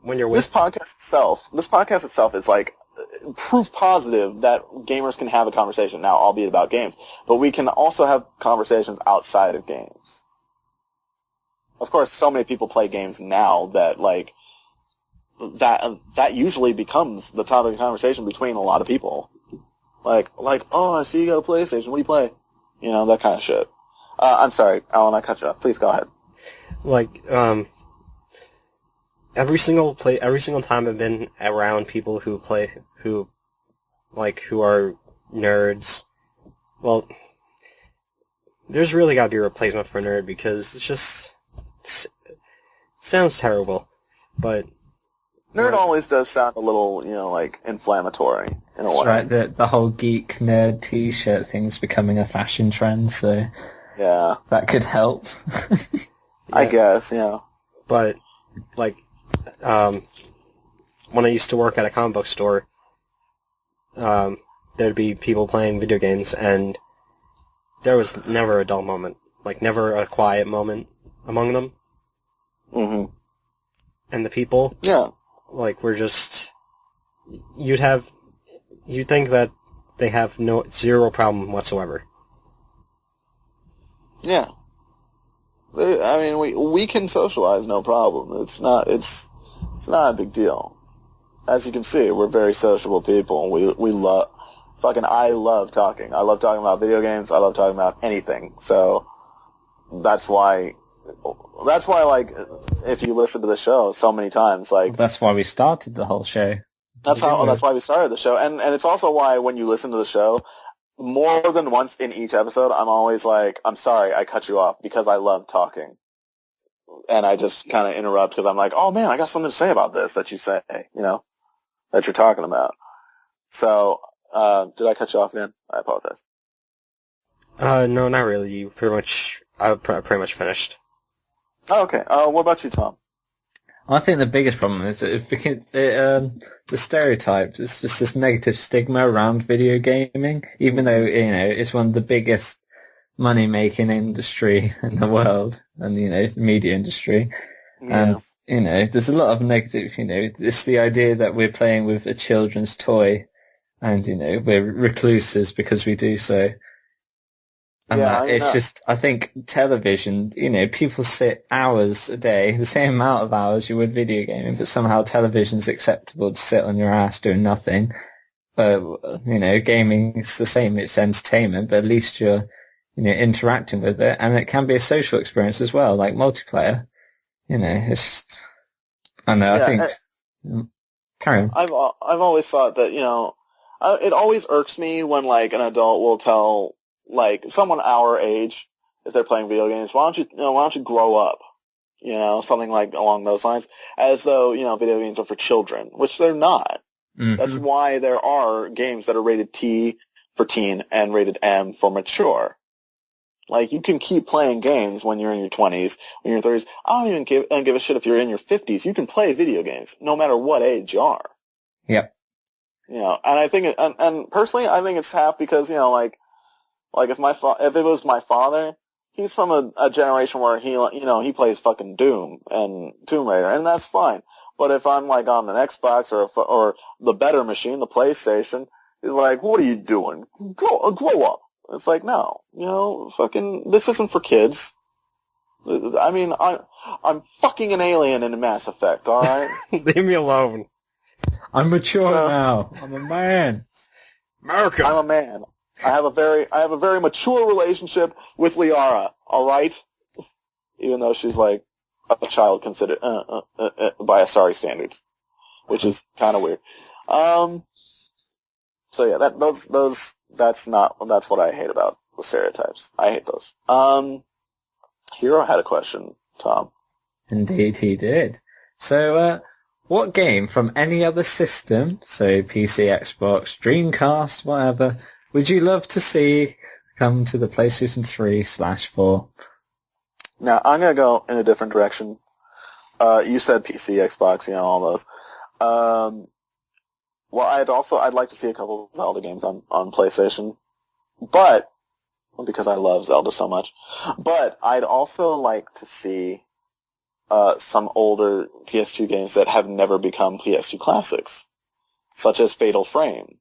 when you're with... This podcast itself is like proof positive that gamers can have a conversation, now albeit about games, but we can also have conversations outside of games. Of course, so many people play games now that, like, that usually becomes the topic of conversation between a lot of people. Like, oh, I see you got a PlayStation, what do you play? You know, that kind of shit. I'm sorry, Alan, I cut you off. Please go ahead. Like, every single time I've been around people who are nerds, well, there's really got to be a replacement for nerd, because it sounds terrible, but... Nerd always does sound a little, like, inflammatory in a way. That's right, the whole geek nerd t-shirt thing's becoming a fashion trend, so yeah, that could help. I guess, yeah. But, like, when I used to work at a comic book store, there'd be people playing video games, and there was never a dull moment. Like, never a quiet moment among them. Mm-hmm. And the people... Yeah. Like, we're just... You'd think that they have zero problem whatsoever. Yeah. I mean, we can socialize, no problem. It's not a big deal. As you can see, we're very sociable people. We love... I love talking. I love talking about video games. I love talking about anything. So, that's why, like, if you listen to the show so many times, like... That's why we started the whole show. That's why we started the show. And it's also why when you listen to the show, more than once in each episode, I'm always like, I'm sorry, I cut you off because I love talking. And I just kind of interrupt because I'm like, oh man, I got something to say about this that you say, that you're talking about. So, did I cut you off again? I apologize. No, not really. I pretty much finished. Oh, okay. What about you, Tom? I think the biggest problem is that the stereotypes. It's just this negative stigma around video gaming, even though it's one of the biggest money-making industry in the world, and media industry, Yeah. and there's a lot of negative. It's the idea that we're playing with a children's toy, and we're recluses because we do so. And it's just, I think television, people sit hours a day, the same amount of hours you would video gaming, but somehow television's acceptable to sit on your ass doing nothing. But, gaming is the same, it's entertainment, but at least you're, interacting with it, and it can be a social experience as well, like multiplayer. It's just, I don't know, I think, carry on. I've always thought that, it always irks me when, like, an adult will tell, like, someone our age, if they're playing video games, why don't you grow up? Something like along those lines, as though, video games are for children, which they're not. Mm-hmm. That's why there are games that are rated T for teen and rated M for mature. Like, you can keep playing games when you're in your 20s, when you're in your 30s. I don't even give a shit if you're in your 50s. You can play video games, no matter what age you are. Yep. And I think, and personally, I think it's half because, like if it was my father, he's from a generation where he plays fucking Doom and Tomb Raider, and that's fine. But if I'm like on an Xbox or the better machine, the PlayStation, he's like, what are you doing? Grow up. It's like, no, fucking, this isn't for kids. I mean, I'm fucking an alien in Mass Effect, alright? Leave me alone. I'm mature now. I'm a man. America. I'm a man. I have a very mature relationship with Liara, alright? Even though she's like a child considered, by Asari standards. Which is kind of weird. So yeah, that's what I hate about the stereotypes. I hate those. Hero had a question, Tom. Indeed he did. So, what game from any other system, so PC, Xbox, Dreamcast, whatever, would you love to see come to the PlayStation 3/4? Now, I'm going to go in a different direction. You said PC, Xbox, all those. Well, I'd like to see a couple of Zelda games on PlayStation. But, because I love Zelda so much, but I'd also like to see some older PS2 games that have never become PS2 classics, such as Fatal Frame.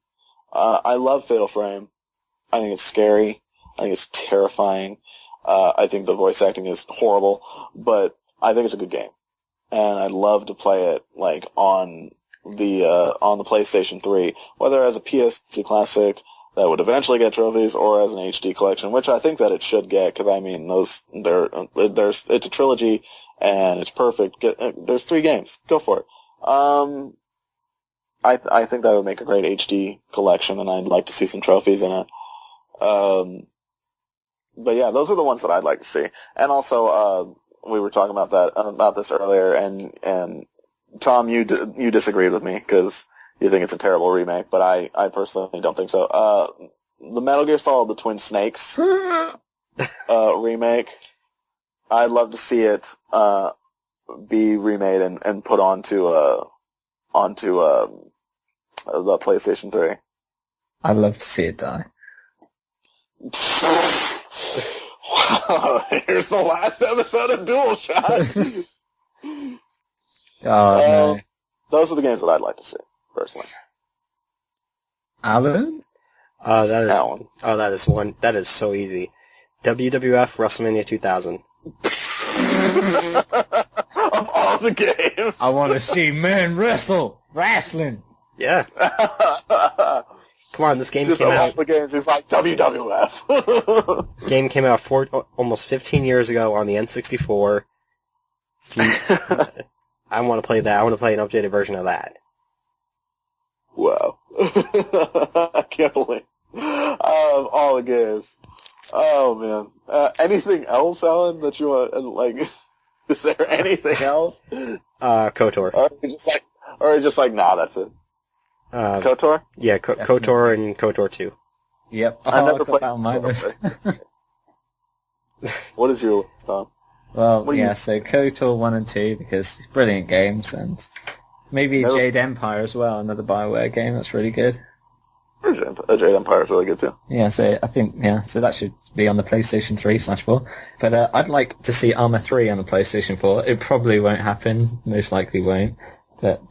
I love Fatal Frame. I think it's scary. I think it's terrifying. I think the voice acting is horrible, but I think it's a good game, and I'd love to play it like on the PlayStation 3, whether as a PS2 classic that would eventually get trophies, or as an HD collection, which I think that it should get, because I mean it's a trilogy and it's perfect. There's 3 games. Go for it. I think that would make a great HD collection, and I'd like to see some trophies in it. But yeah, those are the ones that I'd like to see. And also, we were talking about this earlier, and Tom, you disagreed with me because you think it's a terrible remake, but I personally don't think so. The Metal Gear Solid: The Twin Snakes remake, I'd love to see it be remade and put onto the PlayStation 3. I'd love to see it die. Wow, here's the last episode of Dual Shot. No. Those are the games that I'd like to see, personally. Allan? Allan. Oh, that is so easy. WWF WrestleMania 2000. Of all the games. I want to see men wrestling. Yeah. Come on, this game Just came of all out. the games, it's like WWF. Game came out almost 15 years ago on the N64. I want to play that. I want to play an updated version of that. Wow. I can't believe all the games. Oh, man. Anything else, Alan, that you want, like, is there anything else? KOTOR. Or are you just like, nah, that's it? KOTOR? Yeah, KOTOR and KOTOR 2. Yep. I never played that on my list. What is your list, Tom? Well, so KOTOR 1 and 2, because brilliant games, and maybe Jade Empire as well, another BioWare game that's really good. Jade Empire is really good too. Yeah, so I think, so that should be on the PlayStation 3/4. But I'd like to see Arma 3 on the PlayStation 4. It probably won't happen, most likely won't. But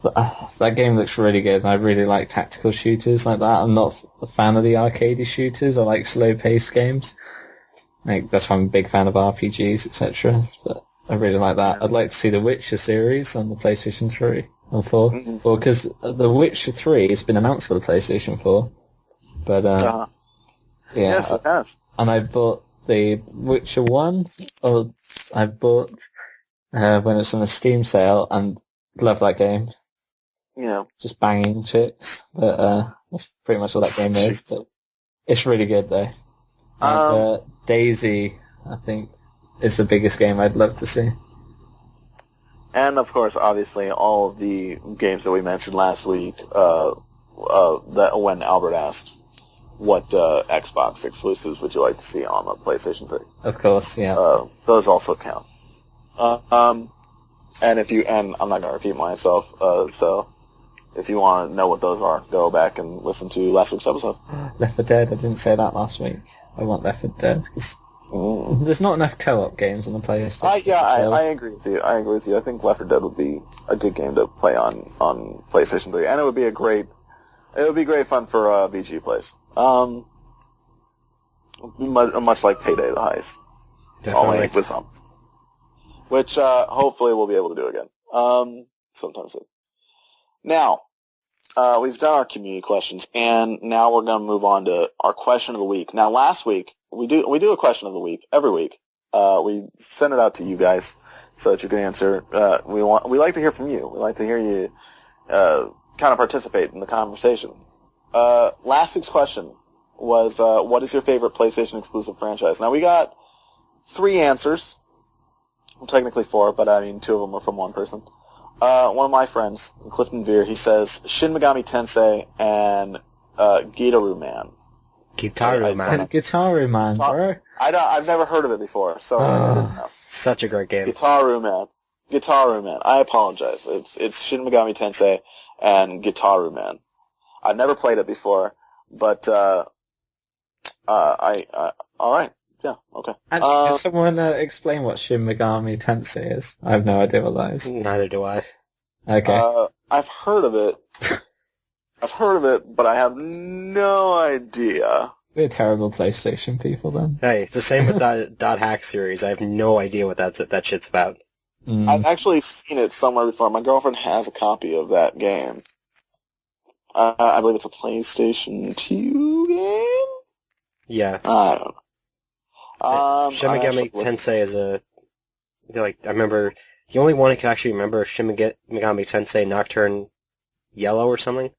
that game looks really good, and I really like tactical shooters like that. I'm not a fan of the arcade shooters. I like slow-paced games. Like, that's why I'm a big fan of RPGs, etc. But I really like that. I'd like to see the Witcher series on the PlayStation 3 or 4. Mm-hmm. Well, because the Witcher 3 has been announced for the PlayStation 4. But, yeah. Yes, it has. And I bought the Witcher 1, or I bought when it's on a Steam sale, and love that game. Yeah. Just banging chicks. But that's pretty much all that game is. But it's really good, though. And Daisy, I think, is the biggest game I'd love to see. And, of course, obviously, all of the games that we mentioned last week, that when Albert asked, what Xbox exclusives would you like to see on the PlayStation 3? Of course, yeah. Those also count. And I'm not going to repeat myself, so if you want to know what those are, go back and listen to last week's episode. Left 4 Dead, I didn't say that last week. I want Left 4 Dead, because there's not enough co-op games on the PlayStation. I agree with you. I think Left 4 Dead would be a good game to play on PlayStation 3, and it would be great fun for VGU plays. Much like Payday the Heist. Definitely. Only with zombies. Which, hopefully we'll be able to do again. Sometime soon. Now, we've done our community questions, and now we're going to move on to our question of the week. Now, last week, we do a question of the week, every week. We send it out to you guys so that you can answer. We like to hear from you. We like to hear you, kind of participate in the conversation. Last week's question was, what is your favorite PlayStation exclusive franchise? Now, we got 3 answers. Well, technically 4, but I mean 2 of them are from one person. One of my friends, Clifton Veer, he says Shin Megami Tensei and Gitaru Man. Gitaru Man. Gitaru Man, bro. I've never heard of it before, so I didn't know. Such a great game. Gitaru Man. I apologize. It's Shin Megami Tensei and Gitaru Man. I've never played it before, but All right. Yeah. Okay. Actually, can someone explain what Shin Megami Tensei is? I have no idea what that is. Neither do I. Okay. I've heard of it. But I have no idea. We're terrible PlayStation people then. Hey, it's the same with Dot Hack series. I have no idea what that shit's about. I've actually seen it somewhere before. My girlfriend has a copy of that game. I believe it's a PlayStation 2 game? Yeah. I don't know. Shin Megami Tensei is I remember, the only one I can actually remember is Shin Megami Tensei Nocturne Yellow or something.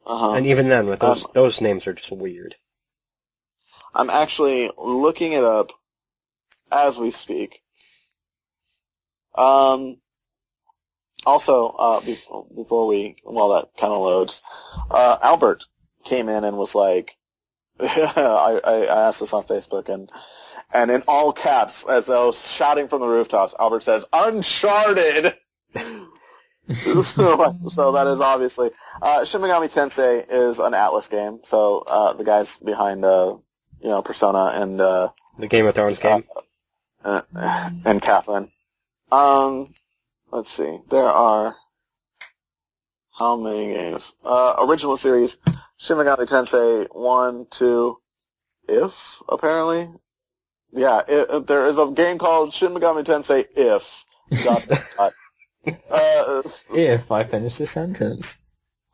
Uh-huh. And even then, with those names are just weird. I'm actually looking it up as we speak. Also, while that kind of loads, Albert came in and was like, I asked this on Facebook, and in all caps, as though shouting from the rooftops, Albert says, "Uncharted!" So that is obviously Shin Megami Tensei is an Atlas game. So the guys behind Persona and the Game of Thrones game and Catherine. Let's see. There are how many games? Original series: Shin Megami Tensei 1, 2. If apparently, yeah, there is a game called Shin Megami Tensei. If. If I finish the sentence.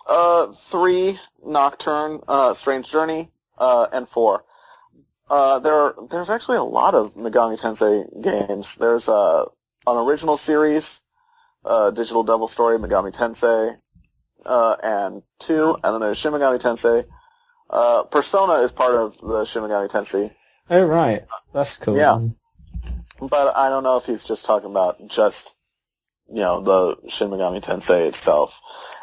3, Nocturne, Strange Journey, and 4. There's actually a lot of Megami Tensei games. There's an original series, Digital Devil Story, Megami Tensei, and 2, and then there's Shin Megami Tensei. Persona is part of the Shin Megami Tensei. Oh, right. That's cool. Yeah. But I don't know if he's just talking about just the Shin Megami Tensei itself.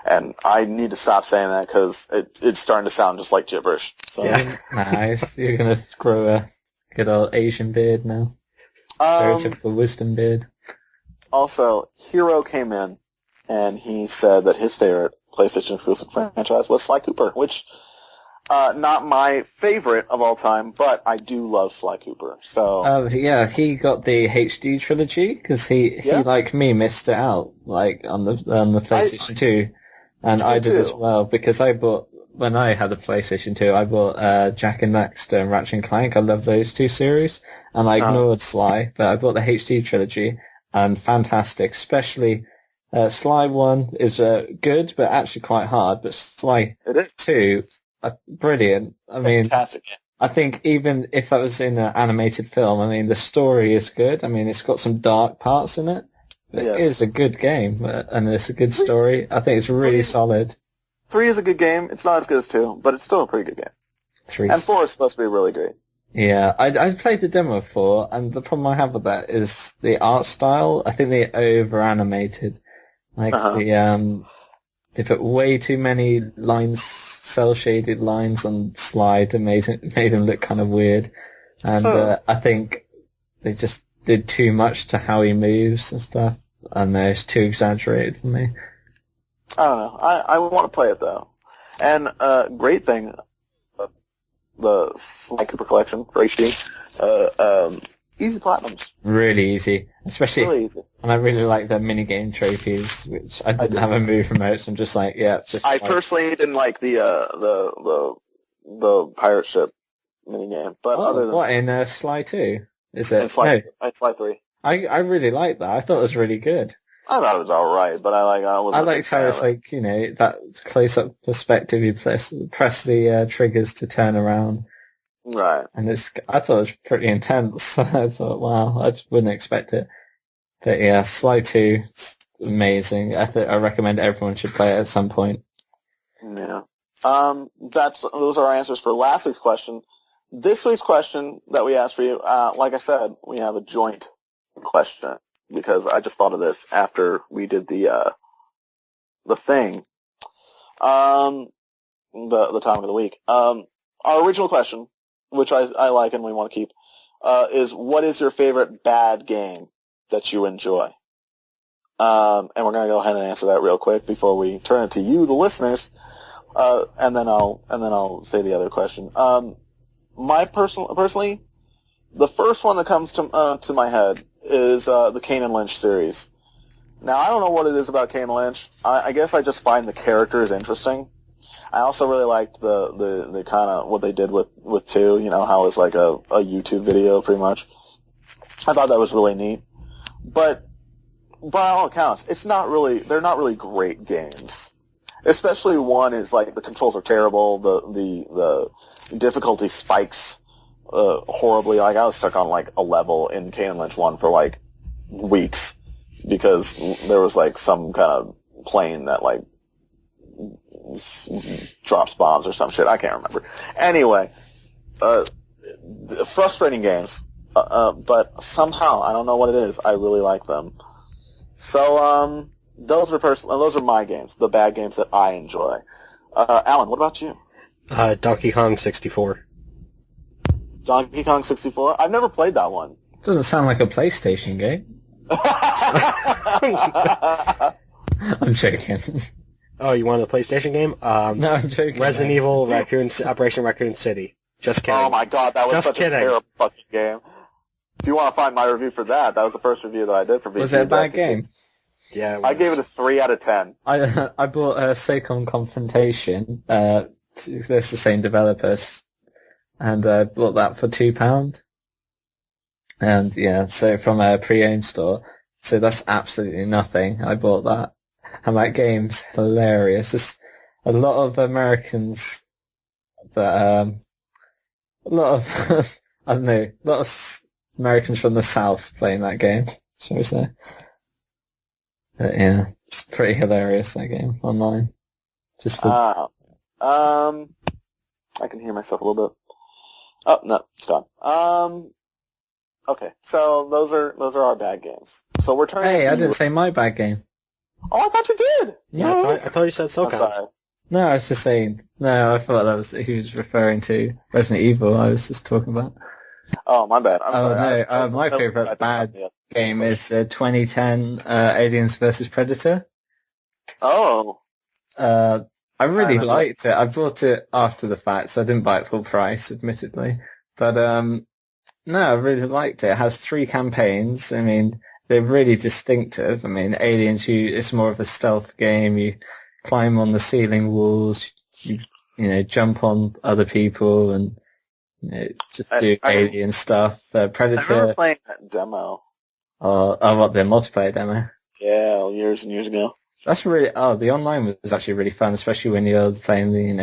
And I need to stop saying that because it's starting to sound just like gibberish. So. Yeah. Nice. You're going to grow a good old Asian beard now. Stereotypical wisdom beard. Also, Hero came in and he said that his favorite PlayStation exclusive franchise was Sly Cooper, which not my favorite of all time, but I do love Sly Cooper. So yeah, he got the HD trilogy because he like me missed it out on the PlayStation 2, and I did as well because when I had the PlayStation 2, I bought Jak and Daxter and Ratchet and Clank. I love those two series, and I ignored Sly, but I bought the HD trilogy and fantastic, especially. Sly 1 is good, but actually quite hard. But Sly 2, brilliant. I mean, fantastic. I think even if that was in an animated film, I mean, the story is good. I mean, it's got some dark parts in it. But It is a good game, and it's a good story. I think it's really solid. 3 is a good game. It's not as good as 2, but it's still a pretty good game. And 4 is supposed to be really great. Yeah, I played the demo of 4, and the problem I have with that is the art style. I think they over-animated. Like they put way too many lines, cel-shaded lines on Slide and made him look kind of weird. And I think they just did too much to how he moves and stuff, and it's too exaggerated for me. I don't know. I want to play it though. And great thing, the Sly Cooper collection for HD. Easy platinums. Really easy. Especially, really easy. And I really like the minigame trophies, which I didn't have a move remote, so I'm just like, yeah. I personally didn't like the pirate ship minigame, but other than what in Sly 2? Is it? In Sly 3. I really liked that. I thought it was really good. I thought it was alright, but I liked how it's like, that close-up perspective, you press the triggers to turn around. Right. And I thought it was pretty intense. I thought, wow, I just wouldn't expect it. But yeah, Sly 2, amazing. I recommend everyone should play it at some point. Yeah. Those are our answers for last week's question. This week's question that we asked for you, like I said, we have a joint question because I just thought of this after we did the thing. The topic of the week. Our original question, which I like and we want to keep, is what is your favorite bad game that you enjoy? And we're going to go ahead and answer that real quick before we turn it to you, the listeners, and then I'll say the other question. personally, the first one that comes to my head is the Kane and Lynch series. Now, I don't know what it is about Kane and Lynch. I guess I just find the characters interesting. I also really liked the kind of what they did with 2, you know, how it was like a YouTube video pretty much. I thought that was really neat. But by all accounts, they're not really great games. Especially 1 is like the controls are terrible, the difficulty spikes horribly. Like I was stuck on like a level in Kane and Lynch 1 for like weeks because there was like some kind of plane that like drops bombs or some shit. I can't remember. Anyway, frustrating games, but somehow I don't know what it is. I really like them. So those are my games, the bad games that I enjoy. Allan, what about you? Donkey Kong 64. Donkey Kong 64? I've never played that one. Doesn't sound like a PlayStation game. I'm joking. Oh, you want a PlayStation game? No, I'm joking. Resident Evil Operation Raccoon City. Just kidding. Oh my god, that was Just such kidding. a terrible fucking game. If you want to find my review for that, that was the first review that I did for VGU. Was it a bad game? Yeah, I gave it a 3 out of 10. I bought Sacom Confrontation. It's the same developers, and bought that for £2. And yeah, so from a pre-owned store. So that's absolutely nothing. I bought that, and that game's hilarious. It's a lot of Americans that a lot of I don't know, a lot of Americans from the South playing that game. Shall we say? But yeah, it's pretty hilarious, that game online. Just I can hear myself a little bit. Oh no, it's gone. Okay, so those are our bad games. So we're turning. Hey, I didn't say my bad game. Oh, I thought you did. Yeah, I thought you said SOCOM. I'm sorry. No, I was just saying. No, I thought that was he was referring to Resident Evil. I was just talking about. Oh, my bad. I'm sorry. No, my favorite bad game is 2010 Aliens vs Predator. Oh. I really liked it. I bought it after the fact, so I didn't buy it full price, admittedly. But no, I really liked it. It has 3 campaigns. I mean, they're really distinctive. I mean, Aliens, it's more of a stealth game. You climb on the ceiling walls. You jump on other people and just do alien stuff. Predator. I remember playing that demo. What, the multiplayer demo? Yeah, years and years ago. That's really. Oh, the online was actually really fun, especially when you're playing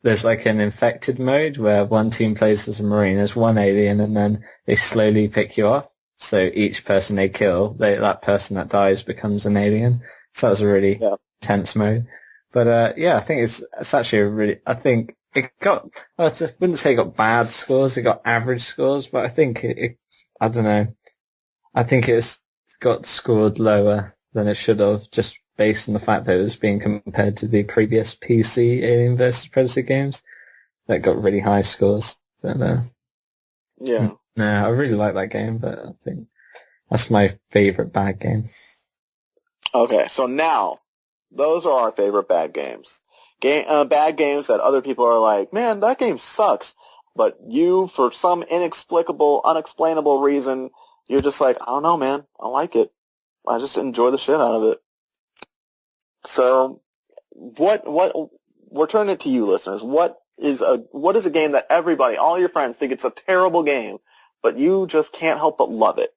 there's like an infected mode where one team plays as a marine, there's one alien, and then they slowly pick you off. So each person they kill, that person that dies becomes an alien. So that was a really intense mode. But yeah, I think it's actually a really. I think it got. Well, I wouldn't say it got bad scores. It got average scores, but I think I don't know. I think it's got scored lower than it should have, just based on the fact that it was being compared to the previous PC Alien vs Predator games that got really high scores. But yeah, no, I really like that game, but I think that's my favorite bad game. Okay, so now those are our favorite bad games. Bad games that other people are like, man, that game sucks. But you, for some unexplainable reason, you're just like, I don't know, man, I like it. I just enjoy the shit out of it. So, we're turning it to you, listeners. What is a game that everybody, all your friends, think it's a terrible game, but you just can't help but love it?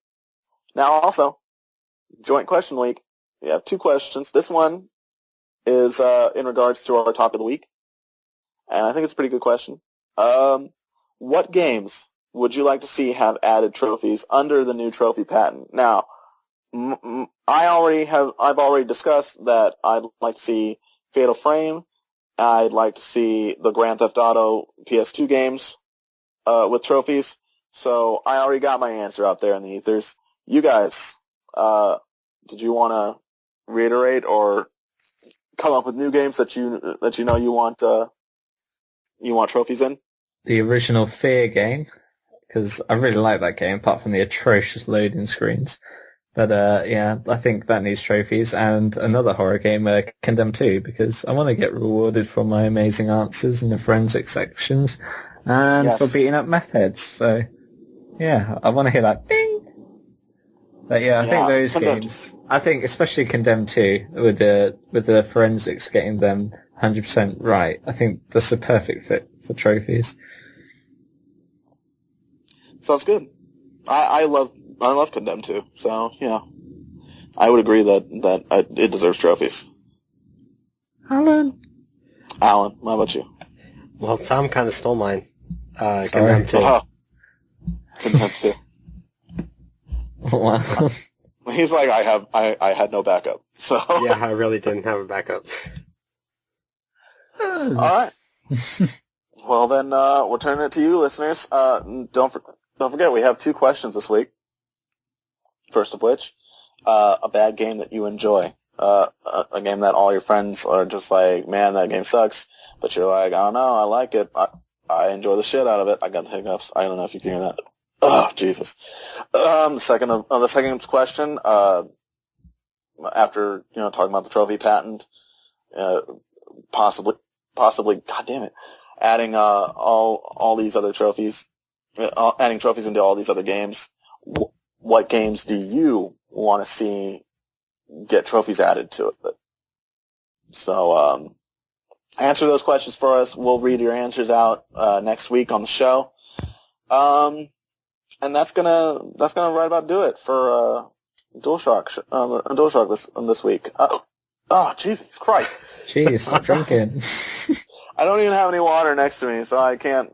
Now, also, joint question week. We have 2 questions. This one is in regards to our topic of the week, and I think it's a pretty good question. What games would you like to see have added trophies under the new trophy pattern? Now, I've already discussed that I'd like to see Fatal Frame. I'd like to see the Grand Theft Auto PS2 games with trophies. So I already got my answer out there in the ethers. You guys, did you want to reiterate or come up with new games that you know you want trophies in? The original Fear game, because I really like that game, apart from the atrocious loading screens. But yeah, I think that needs trophies. And another horror game, Condemned 2, because I want to get rewarded for my amazing answers in the forensic sections. and for beating up meth heads. So, yeah, I want to hear that ding. But yeah, I think those games, I think especially Condemned 2, with the forensics getting them 100% right, I think that's the perfect fit for trophies. Sounds good. I love Condemned 2, so yeah, I would agree that it deserves trophies. Allan, how about you? Well, Tom kind of stole mine. Condemned 2. Condemned 2. Wow. He's like, I had no backup. So yeah, I really didn't have a backup. All right. Well, then we're turning it to you, listeners. Don't forget, we have 2 questions this week. First of which, a bad game that you enjoy. A game that all your friends are just like, man, that game sucks. But you're like, I don't know, I like it. I enjoy the shit out of it. I got the hiccups. I don't know if you can hear that. Oh, Jesus. The second question, after, talking about the trophy patent, possibly, God damn it, adding, all these other trophies, adding trophies into all these other games, what games do you want to see get trophies added to it? So, answer those questions for us. We'll read your answers out, next week on the show. And that's gonna right about do it for DualShock this week. Oh, Jesus Christ! Jeez, stop drinking. I don't even have any water next to me, so I can't.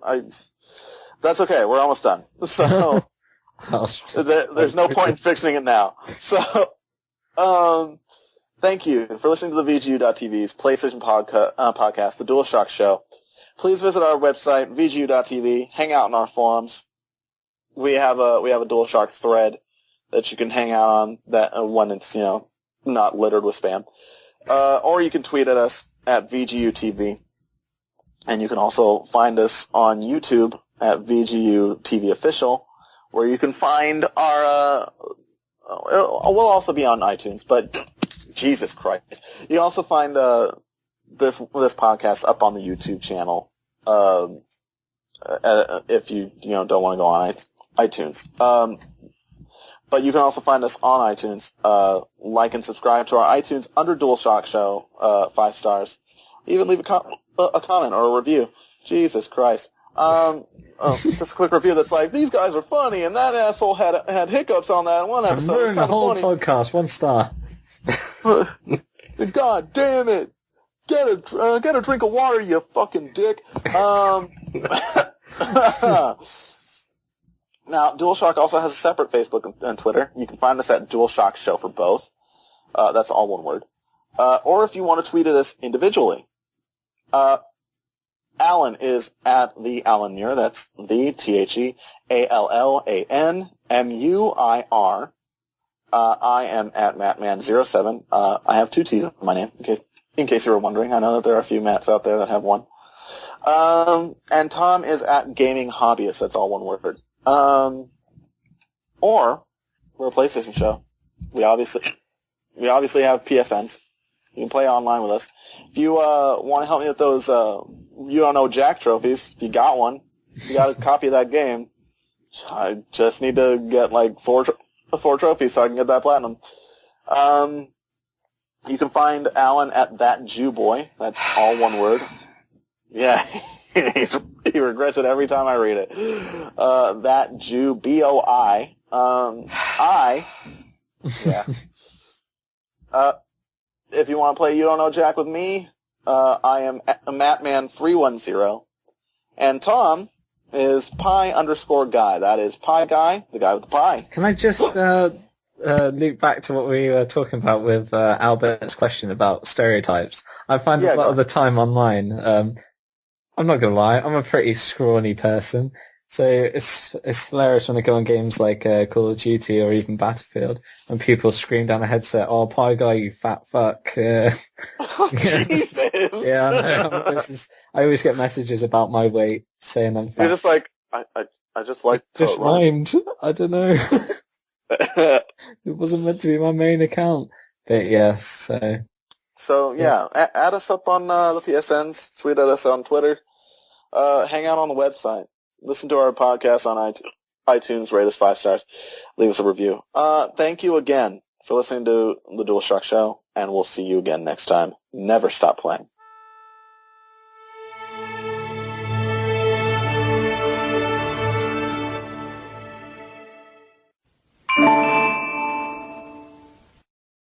That's okay. We're almost done. So there's no point in fixing it now. So, thank you for listening to the VGU.TV's PlayStation podcast, the DualShock Show. Please visit our website, VGU.TV. Hang out in our forums. We have a DualShock thread that you can hang out on that when it's not littered with spam, or you can tweet at us at VGU.TV, and you can also find us on YouTube at VGU.TV official, where you can find our. We'll also be on iTunes, but Jesus Christ, you can also find this podcast up on the YouTube channel. If you don't want to go on iTunes. But you can also find us on iTunes. Like and subscribe to our iTunes under DualShock Show, 5 stars. Even leave a comment or a review. Jesus Christ. Just a quick review that's like, these guys are funny, and that asshole had hiccups on that one episode. I'm ruining the whole podcast. 1 star. God damn it! Get a drink of water, you fucking dick. Now, DualShock also has a separate Facebook and Twitter. You can find us at DualShock Show for both. That's all one word. Or if you want to tweet at us individually. Allan is at the Allan Muir. That's the TheAllanMuir. I am at Mattman07. I have 2 T's in my name, in case you were wondering. I know that there are a few Matts out there that have 1. And Tom is at Gaming Hobbyist. That's all one word. Or we're a PlayStation show. We obviously have PSNs. You can play online with us. If you want to help me with those You Don't Know Jack trophies, if you got one, if you got a copy of that game, I just need to get like 4 trophies so I can get that platinum. You can find Allan at That Jew Boy. That's all one word. Yeah, he regrets it every time I read it. That Jew, B-O-I. Yeah. If you want to play You Don't Know Jack with me, I am Mattman310. And Tom is Pie_Guy. That is Pie Guy, the guy with the pie. Can I just loop back to what we were talking about with Albert's question about stereotypes? I find a lot of the time online, I'm not going to lie, I'm a pretty scrawny person. So it's hilarious when I go on games like Call of Duty or even Battlefield, and people scream down a headset, "Oh, Pie Guy, you fat fuck!" Jesus. Yeah, I know. I always get messages about my weight saying I'm fat. You're just like, I just like. It just rhymed. I don't know. It wasn't meant to be my main account, but yes. So yeah, add us up on the PSNs. Tweet at us on Twitter. hang out on the website. Listen to our podcast on iTunes, rate us 5 stars, leave us a review. Thank you again for listening to the DualShock Show, and we'll see you again next time. Never stop playing.